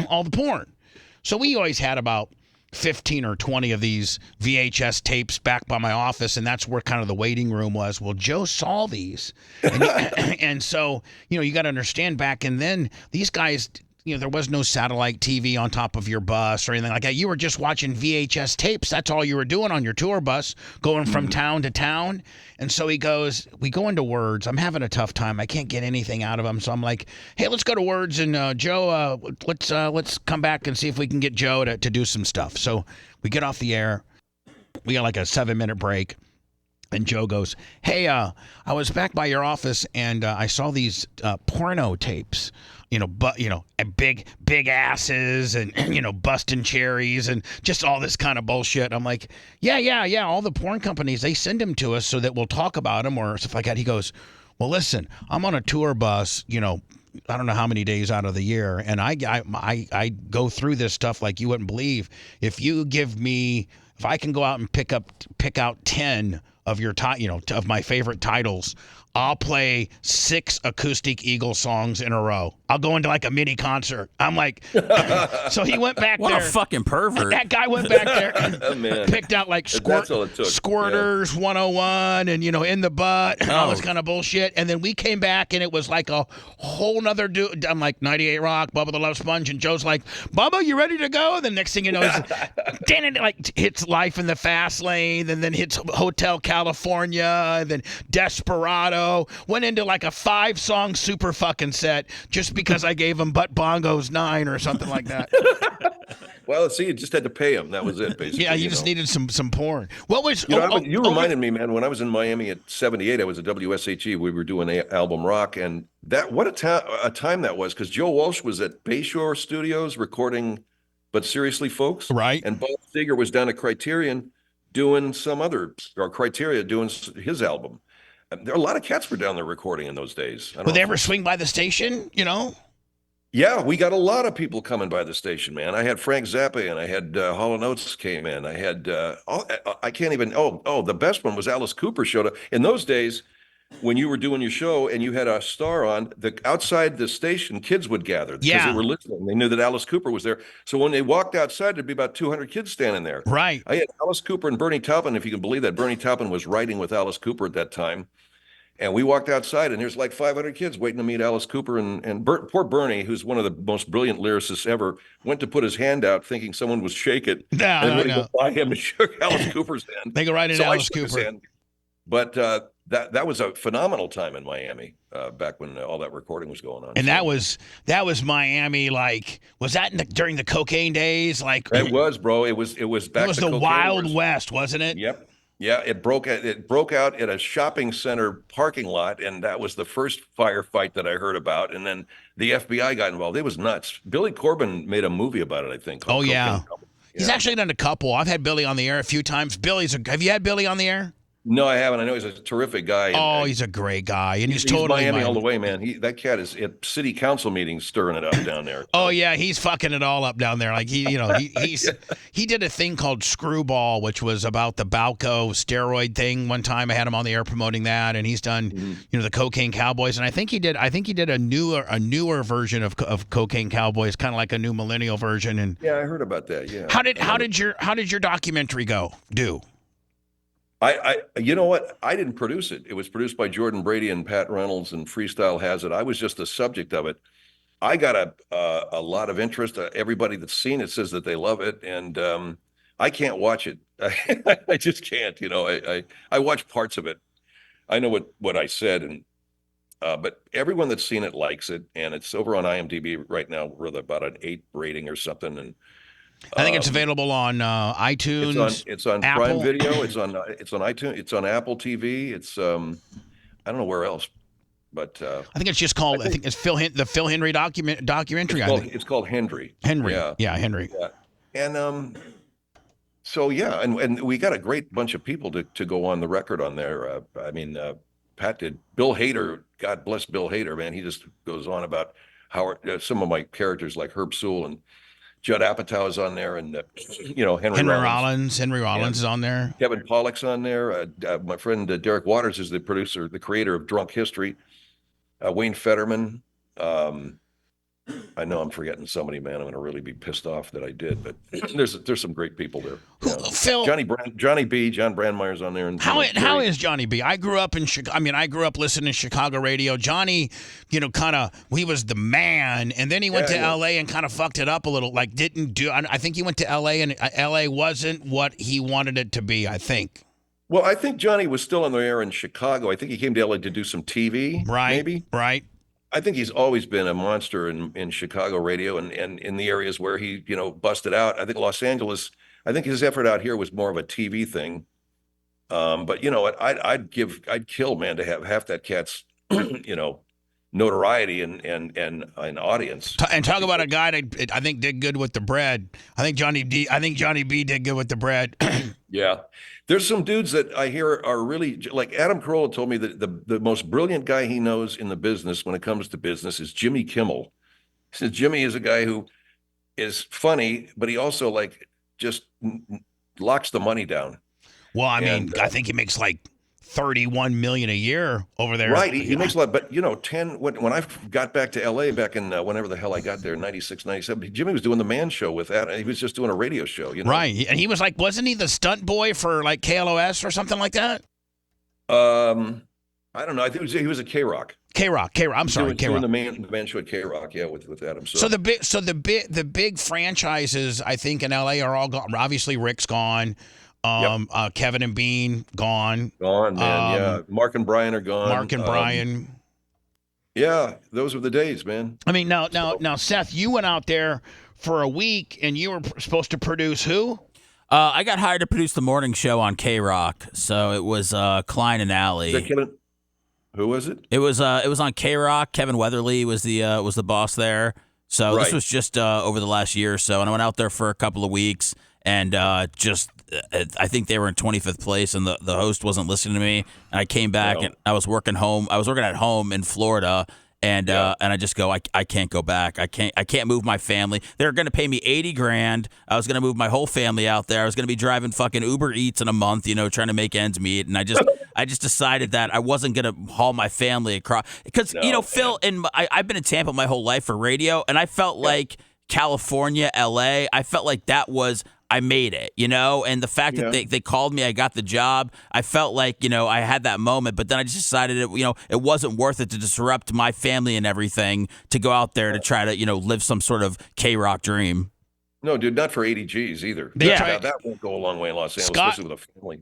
all the porn. So we always had about 15 or 20 of these VHS tapes back by my office, and that's where kind of the waiting room was. Well, Joe saw these. And so, you got to understand back and then these guys, there was no satellite TV on top of your bus or anything like that. You were just watching VHS tapes. That's all you were doing on your tour bus, going from town to town. And so he goes, we go into Words. I'm having a tough time. I can't get anything out of him. So I'm like, hey, let's go to Words. And Joe, let's come back and see if we can get Joe to do some stuff. So we get off the air. We got like a 7-minute break. And Joe goes, hey, I was back by your office and I saw these porno tapes, big asses and, busting cherries and just all this kind of bullshit. I'm like, yeah. All the porn companies, they send them to us so that we'll talk about them or stuff like that. He goes, well, listen, I'm on a tour bus, I don't know how many days out of the year. And I go through this stuff like you wouldn't believe. If I can go out and pick out 10 of your of my favorite titles, I'll play 6 acoustic Eagle songs in a row. I'll go into like a mini concert. I'm like, so he went back what there. What a fucking pervert. That guy went back there and picked out like Squirters 101 and, In the Butt and all this kind of bullshit. And then we came back and it was like a whole nother dude. I'm like 98 Rock, Bubba the Love Sponge. And Joe's like, Bubba, you ready to go? And the next thing you know, like hits Life in the Fast Lane and then hits Hotel California and then Desperado. Went into like a 5-song super fucking set just because I gave him Butt Bongos 9 or something like that. Well, see, you just had to pay him. That was it, basically. Yeah, you just needed some porn. What was you reminded me, man, when I was in Miami at 78, I was at WSHE. We were doing album rock, and what a time that was, because Joe Walsh was at Bayshore Studios recording But Seriously Folks. Right. And Bob Seger was down at Criterion doing Criteria doing his album. There are a lot of cats were down there recording in those days. Would they ever swing by the station, Yeah, we got a lot of people coming by the station, man. I had Frank Zappa and I had Hall & Oates came in. I had, I can't even, the best one was Alice Cooper showed up. In those days, when you were doing your show and you had a star on, outside the station, kids would gather because they were listening. They knew that Alice Cooper was there. So when they walked outside, there'd be about 200 kids standing there. Right. I had Alice Cooper and Bernie Taupin, if you can believe that. Bernie Taupin was writing with Alice Cooper at that time. And we walked outside, and there's like 500 kids waiting to meet Alice Cooper. And poor Bernie, who's one of the most brilliant lyricists ever, went to put his hand out thinking someone was shake it. And went by him and shook Alice Cooper's hand. They go right into Alice Cooper. But that was a phenomenal time in Miami back when all that recording was going on. And So, that was Miami. Like, was that during the cocaine days? Like, it was, bro. It was it back was to the cocaine Wild wars. West, wasn't it? Yep. Yeah, it broke out at a shopping center parking lot, and that was the first firefight that I heard about. And then the FBI got involved. It was nuts. Billy Corben made a movie about it, I think, called Oh yeah, Cocaine Company. he's Yeah. actually done a couple. I've had Billy on the air a few times. Have you had Billy on the air? No, I haven't. I know he's a terrific guy. And, Oh, he's a great guy, and he's he's totally Miami all the way, man. That cat is at city council meetings stirring it up down there. Oh yeah, he's fucking it all up down there. Like he did a thing called Screwball, which was about the Balco steroid thing. One time I had him on the air promoting that, and he's done the Cocaine Cowboys, and I think he did a newer version of Cocaine Cowboys, kind of like a new millennial version. And Yeah, I heard about that. Yeah. how did your documentary do? You know what? I didn't produce it. It was produced by Jordan Brady and Pat Reynolds, and Freestyle has it. I was just the subject of it. I got a lot of interest. Everybody that's seen it says that they love it, and I can't watch it. I just can't. I watch parts of it. I know what I said, and but everyone that's seen it likes it, and it's over on IMDb right now with about an 8 rating or something. And I think it's available on iTunes. It's on Apple. Prime Video. It's on iTunes. It's on Apple TV. It's I don't know where else, but I think it's just called. I think it's the Phil Hendrie documentary. It's called Hendrie. Henry. Yeah. Henry. Yeah. And so yeah, and we got a great bunch of people to go on the record on there. Pat did. Bill Hader, God bless Bill Hader, man. He just goes on about how some of my characters like Herb Sewell and Judd Apatow is on there, and Henry Rollins. Henry Rollins is on there. Kevin Pollak's on there. My friend Derek Waters is the producer, the creator of Drunk History. Wayne Fetterman. I know I'm forgetting somebody, man. I'm going to really be pissed off that I did, but there's some great people there. Phil, John Brandmeier's on there. And how is Johnny B? I grew up in Chicago. I grew up listening to Chicago radio. Johnny, he was the man, and then he went to L.A. and kind of fucked it up a little. Like I think he went to L.A. and L.A. wasn't what he wanted it to be. I think. Well, I think Johnny was still on the air in Chicago. I think he came to L.A. to do some TV. Right. Maybe. Right. I think he's always been a monster in Chicago radio and in the areas where he, busted out. I think Los Angeles, I think his effort out here was more of a TV thing. But you know what? I'd kill, man, to have half that cat's, notoriety and audience. And talk about a guy that I think did good with the bread. I think Johnny B did good with the bread. Yeah. There's some dudes that I hear are really, like Adam Carolla told me that the most brilliant guy he knows in the business when it comes to business is Jimmy Kimmel. He says Jimmy is a guy who is funny, but he also just locks the money down. Well, I think he makes like $31 million a year over there. Right. He makes a lot, but when I got back to LA back in whenever the hell I got there, 96, 97, Jimmy was doing the Man Show with that. He was just doing a radio show, Right. And he was wasn't he the stunt boy for like KLOS or something like that? I don't know. I think he was at K-Rock. K-Rock. I'm sorry, K-Rock. Doing the man show at K-Rock, yeah, with Adam. So the big franchises I think in LA are all gone. Obviously Rick's gone. Kevin and Bean gone, man. Yeah, Mark and Brian are gone. Mark and Brian. Yeah, those were the days, man. I mean, now, Seth, you went out there for a week, and you were supposed to produce who? I got hired to produce the morning show on K-Rock, so it was Klein and Alley. Who was it? It was on K-Rock. Kevin Weatherly was the boss there. So This was just over the last year or so, and I went out there for a couple of weeks, and I think they were in 25th place, and the host wasn't listening to me. And I came back, and I was working at home in Florida, and I just go, I can't go back. I can't move my family. They're going to pay me $80,000. I was going to move my whole family out there. I was going to be driving fucking Uber Eats in a month, trying to make ends meet. And I just decided that I wasn't going to haul my family across because Phil and I've been in Tampa my whole life for radio, and I felt like California, LA. I felt like that was. I made it, and the fact that they called me, I got the job. I felt like, I had that moment, but then I just decided it wasn't worth it to disrupt my family and everything to go out there to try to, live some sort of K-Rock dream. No, dude, not for 80 G's either. They Yeah. tried- Now, that won't go a long way in Los Angeles, Scott- especially with a family.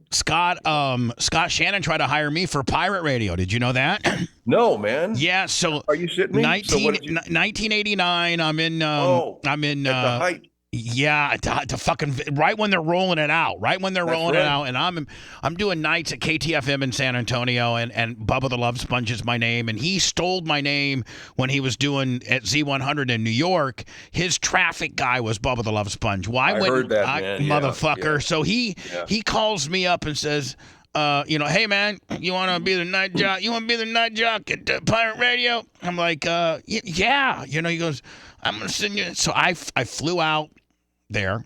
Scott Shannon tried to hire me for pirate radio. Did you know that? No, man. Yeah. So Are you shitting me? So what did you? 1989. I'm in. I'm in. At the height. Yeah, to fucking right when they're rolling it out, right when they're That's rolling it right. out, and I'm doing nights at KTFM in San Antonio, and Bubba the Love Sponge is my name, and he stole my name when he was doing at Z100 in New York. His traffic guy was Bubba the Love Sponge. Well, I went, heard that, man. Yeah, motherfucker. yeah. So he calls me up and says, hey man, you want to be the night jock? You want to be the night jock at Pirate Radio? I'm like, yeah. He goes, I'm gonna send you. So I flew out there,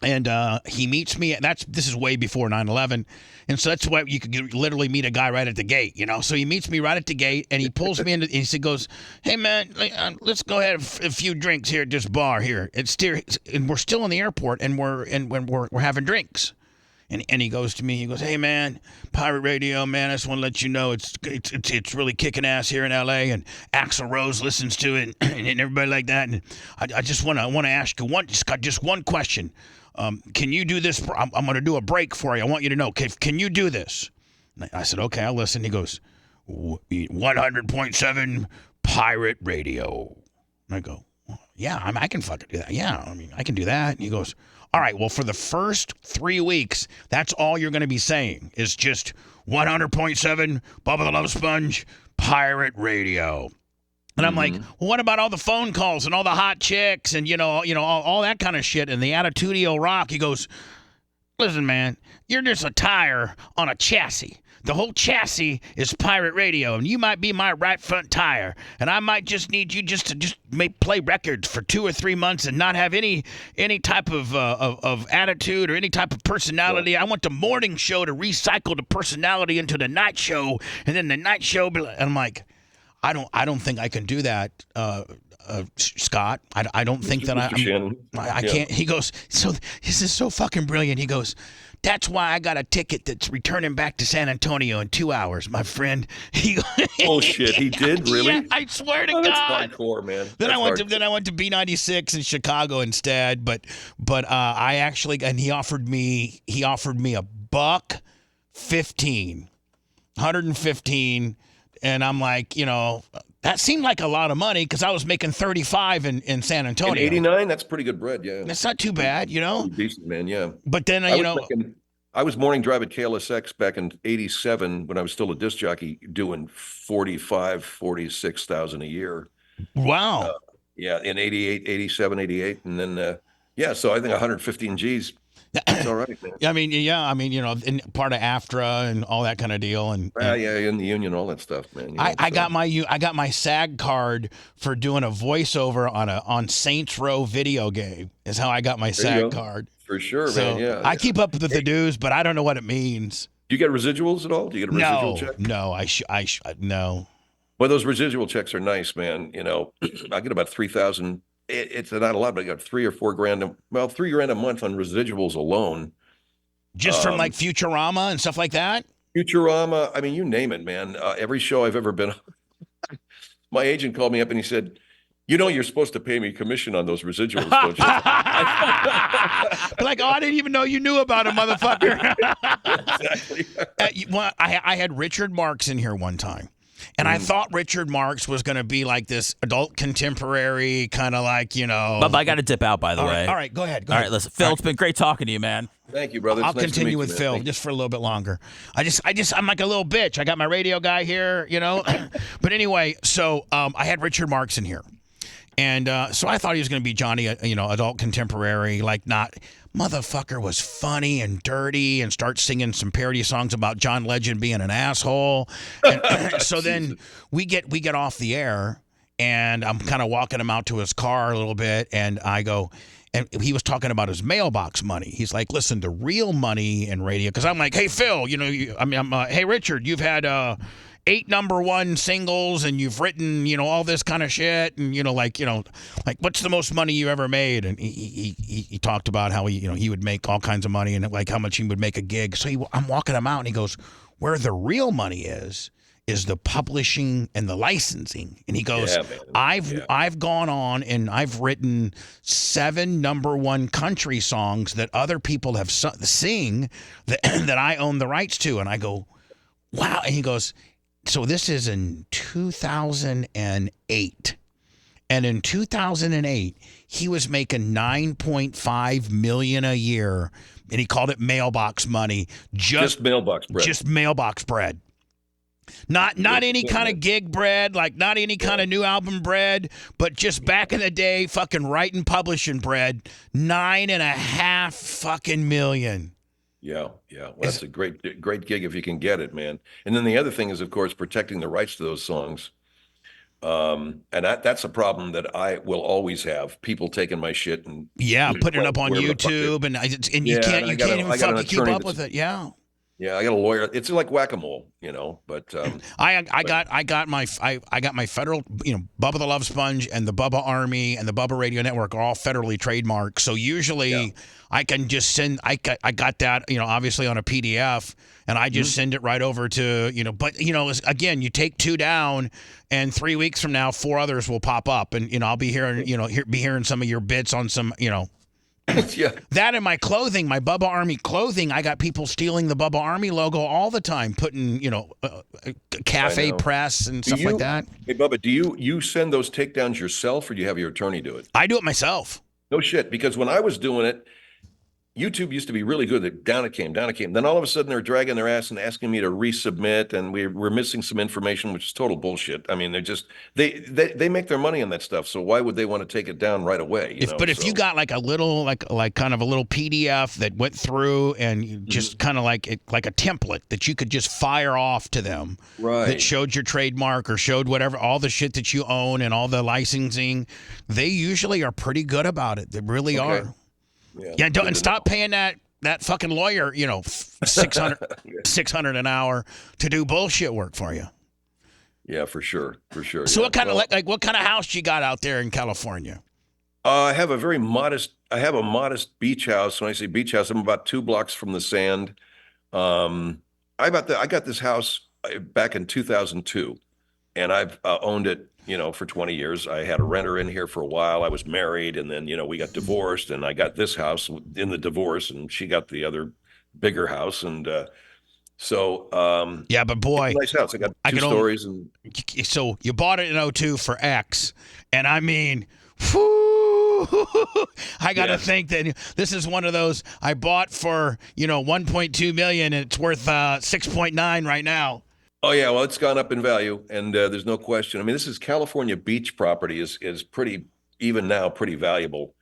and he meets me. This is way before 9/11, and so that's why you could literally meet a guy right at the gate. So he meets me right at the gate, and he pulls me into. And he goes, "Hey man, let's go ahead a few drinks here at this bar here." And we're still in the airport, and we're having drinks. And he goes to me, he goes, "Hey man, Pirate Radio, man, I just want to let you know it's really kicking ass here in LA, and Axl Rose listens to it, and everybody like that. And I just want to ask you just one question. Can you do this? I'm going to do a break for you. I want you to know. Can you do this?" And I said, "Okay, I'll listen." He goes, 100.7 Pirate Radio. And I go, "Yeah, I can fucking do that. Yeah, I can do that." And he goes, "All right, well, for the first 3 weeks, that's all you're going to be saying is just 100.7 Bubba the Love Sponge Pirate Radio." And I'm like, "Well, what about all the phone calls and all the hot chicks and, all that kind of shit and the attitudinal rock?" He goes, "Listen, man, you're just a tire on a chassis. The whole chassis is Pirate Radio, and you might be my right front tire, and I might just need you to play records for 2 or 3 months and not have any type of attitude or any type of personality. I want the morning show to recycle the personality into the night show, and then the night show." And I'm like, I don't think I can do that, Scott. I don't think that I can't. He goes, "So this is so fucking brilliant." He goes, "That's why I got a ticket that's returning back to San Antonio in 2 hours, my friend." Oh shit, he did really? Yeah, I swear to Oh, that's God. hardcore, man. Then I went That's to B96 in Chicago instead, but I actually, and he offered me $115, 115, and I'm like, that seemed like a lot of money because I was making 35 in San Antonio. in 89, that's pretty good bread, yeah. That's not too bad, Pretty decent, man, yeah. But then I was morning drive at KLSX back in 87 when I was still a disc jockey doing 46,000 a year. Wow. Yeah, in 88, 87, 88. And then, so I think 115 G's. It's all right, man. In part of AFTRA and all that kind of deal, and in the union, all that stuff, man. I got my SAG card for doing a voiceover on Saints Row video game. Is how I got my SAG card. For sure, So man. Yeah. I keep up with the dues, but I don't know what it means. Do you get residuals at all? Do you get a residual check? No, no. Well, those residual checks are nice, man. I get about 3,000. It's not a lot, but I got $3 or $4 grand. $3 grand a month on residuals alone. Just from like Futurama and stuff like that? Futurama, you name it, man. Every show I've ever been on. My agent called me up and he said, "You're supposed to pay me commission on those residuals, don't you?" Like, I didn't even know you knew about it, motherfucker. Exactly. I had Richard Marx in here one time. And I thought Richard Marx was going to be like this adult contemporary kind of like, Bubba, I got to dip out, by the way. All right, go ahead. All right, listen, Phil, it's been great talking to you, man. Thank you, brother. I'll continue with Phil just for a little bit longer. I'm like a little bitch. I got my radio guy here, But anyway, so I had Richard Marx in here. And so I thought he was going to be Johnny, adult contemporary, like not... Motherfucker was funny and dirty and starts singing some parody songs about John Legend being an asshole. And so then we get off the air, and I'm kind of walking him out to his car a little bit, and I go, and he was talking about his mailbox money. He's like, "Listen, the real money in radio," because I'm like, "Hey Phil, hey Richard, you've had 8 #1 singles, and you've written, all this kind of shit, and like what's the most money you ever made?" And he talked about how he would make all kinds of money and like how much he would make a gig. So I'm walking him out, and he goes, "Where the real money is is the publishing and the licensing. And he goes, Yeah, man. I've gone on and I've written 7 #1 country songs that other people have sing that I own the rights to. And I go, wow. And he goes, so this is in 2008. And in 2008, he was making $9.5 million a year, and he called it mailbox money. Just mailbox bread. Just mailbox bread. Not any kind of gig bread, like not any kind of new album bread, but just back in the day, fucking writing publishing bread. 9.5 fucking million. Yeah. Well, that's a great gig if you can get it, man. And then the other thing is, of course, protecting the rights to those songs. And that's a problem that I will always have. People taking my shit and putting it up on YouTube, and you can't even fucking keep up with it. Yeah. Yeah, I got a lawyer. It's like whack-a-mole, But I got my federal, Bubba the Love Sponge and the Bubba Army and the Bubba Radio Network are all federally trademarked. So usually I can just send. I got that, obviously on a PDF, and I just send it right over to But again, you take 2 down, and 3 weeks from now, 4 others will pop up, and I'll be hearing hearing some of your bits on some yeah. That and my clothing, my Bubba Army clothing, I got people stealing the Bubba Army logo all the time, putting, cafe press and stuff like that. Hey, Bubba, do you send those takedowns yourself, or do you have your attorney do it? I do it myself. No shit, because when I was doing it, YouTube used to be really good. Down it came. Then all of a sudden they're dragging their ass and asking me to resubmit, and we're missing some information, which is total bullshit. I mean, they're just they make their money on that stuff. So why would they want to take it down right away? If you got like a little like kind of a little PDF that went through and you just kind of like a template that you could just fire off to them, right? That showed your trademark or showed whatever, all the shit that you own and all the licensing, they usually are pretty good about it. They really are. Yeah, and stop paying that fucking lawyer, $600 an hour to do bullshit work for you. Yeah, for sure. So what kind of what kind of house you got out there in California? I have a modest beach house. When I say beach house, I'm about 2 blocks from the sand. I got this house back in 2002, and I've owned it for 20 years. I had a renter in here for a while. I was married, and then, we got divorced, and I got this house in the divorce, and she got the other bigger house. And yeah, but boy, nice house. I got 2 stories. So you bought it in 2002 for X, and I mean, whew, I got to think that this is one of those I bought for, 1.2 million, and it's worth 6.9 right now. Oh yeah, well, it's gone up in value, and there's no question. I mean, this is California beach property is pretty, even now, pretty valuable.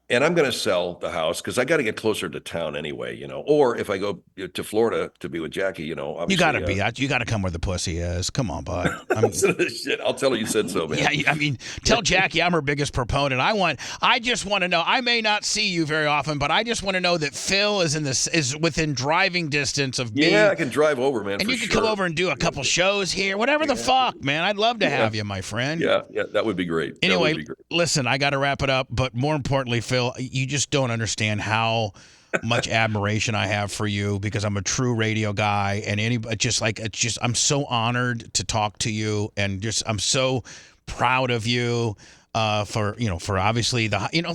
And I'm going to sell the house because I got to get closer to town anyway, Or if I go to Florida to be with Jackie, obviously, you got to you got to come where the pussy is. Come on, bud. Shit, I'll tell her you said so, man. Yeah, I mean, tell Jackie I'm her biggest proponent. I just want to know. I may not see you very often, but I just want to know that Phil is within driving distance of me. Yeah, I can drive over, man. And you can come over and do a couple shows here, whatever the fuck, man. I'd love to have you, my friend. Yeah, that would be great. Anyway, listen, I got to wrap it up, but more importantly, Phil, you just don't understand how much admiration I have for you, because I'm a true radio guy, and I'm so honored to talk to you, and I'm so proud of you for obviously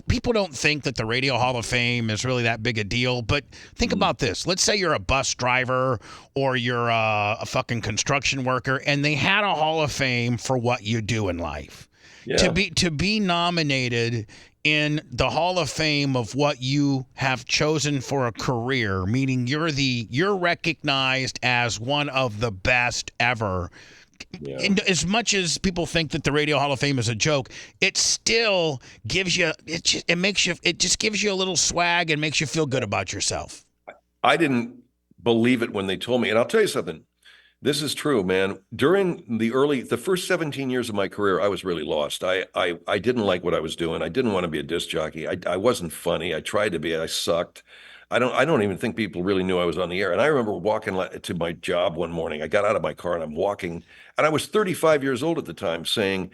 people don't think that the Radio Hall of Fame is really that big a deal, but think about this. Let's say you're a bus driver or you're a fucking construction worker, and they had a Hall of Fame for what you do in life. Yeah. To be nominated in the Hall of Fame of what you have chosen for a career, meaning you're recognized as one of the best ever. Yeah. And as much as people think that the Radio Hall of Fame is a joke, it still gives you it just gives you a little swag and makes you feel good about yourself. I didn't believe it when they told me, and I'll tell you something. This is true, man. During the first 17 years of my career, I was really lost. I didn't like what I was doing. I didn't want to be a disc jockey. I wasn't funny. I tried to be. I sucked. I don't even think people really knew I was on the air. And I remember walking to my job one morning. I got out of my car and I'm walking, and I was 35 years old at the time, saying,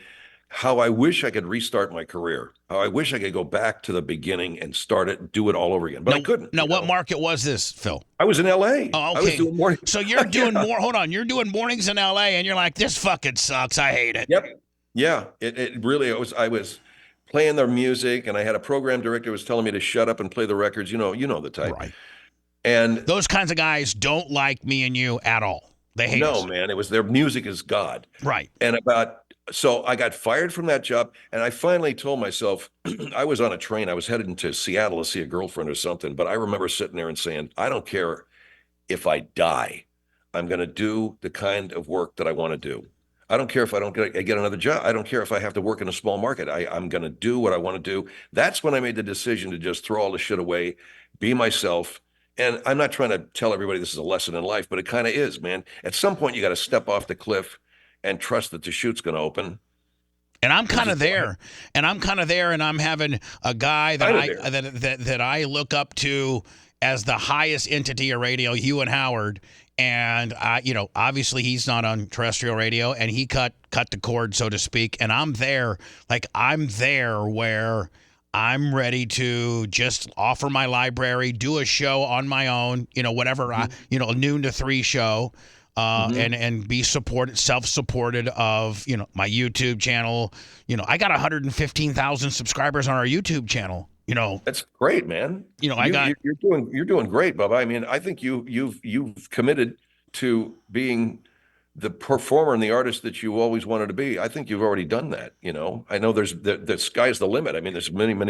how I wish I could restart my career. How I wish I could go back to the beginning and start it, do it all over again. But I couldn't. Now, what market was this, Phil? I was in L.A. Oh, okay. I was doing morning. So you're doing more. Hold on. You're doing mornings in L.A. and you're like, this fucking sucks. I hate it. Yep. Yeah. It really. I was playing their music, and I had a program director who was telling me to shut up and play the records. You know the type. Right. And those kinds of guys don't like me and you at all. They hate us. No, man. It was their music is God. Right. And so I got fired from that job, and I finally told myself, I was on a train. I was headed into Seattle to see a girlfriend or something. But I remember sitting there and saying, I don't care if I die. I'm going to do the kind of work that I want to do. I don't care if I don't get another job. I don't care if I have to work in a small market. I'm going to do what I want to do. That's when I made the decision to just throw all the shit away, be myself. And I'm not trying to tell everybody this is a lesson in life, but it kind of is, man. At some point, you got to step off the cliff and trust that the chute's going to open. And I'm kind of there, and I'm having a guy that I look up to as the highest entity of radio, you and Howard. And obviously he's not on terrestrial radio, and he cut the cord, so to speak. And I'm there where I'm ready to just offer my library, do a show on my own, whatever, a noon to 3 show. And be self-supported of, my YouTube channel. I got 115,000 subscribers on our YouTube channel. That's great, man. You're doing great, Bubba. I mean, I think you've committed to being the performer and the artist that you always wanted to be. I think you've already done that. I know there's the sky's the limit. I mean, there's many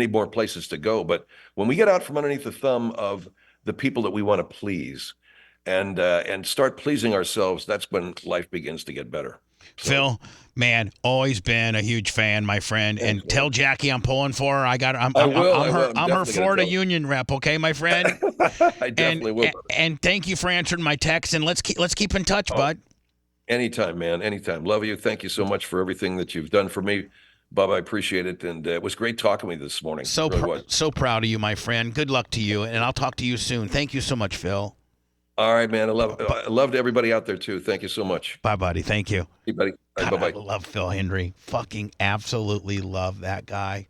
more places to go. But when we get out from underneath the thumb of the people that we want to please, and start pleasing ourselves, that's when life begins to get better. So, Phil, man, always been a huge fan, my friend. And tell Jackie I'm pulling for her. I'm her Florida Union rep, okay, my friend? I definitely will. And thank you for answering my text, and let's keep in touch, bud. Anytime, man. Anytime. Love you. Thank you so much for everything that you've done for me. Bob, I appreciate it, and it was great talking with you this morning. So proud of you, my friend. Good luck to you, and I'll talk to you soon. Thank you so much, Phil. All right, man. I love everybody out there, too. Thank you so much. Bye, buddy. Thank you. Hey, buddy. God, bye-bye. I love Phil Hendrie. Fucking absolutely love that guy.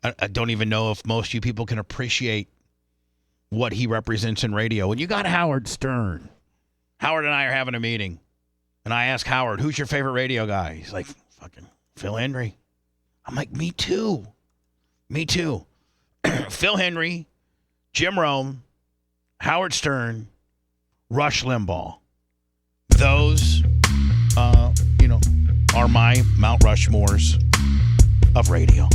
I don't even know if most of you people can appreciate what he represents in radio. And you got Howard Stern. Howard and I are having a meeting. And I ask Howard, who's your favorite radio guy? He's like, fucking Phil Hendrie. I'm like, me too. Phil Hendrie, Jim Rome, Howard Stern, Rush Limbaugh. Those, are my Mount Rushmores of radio.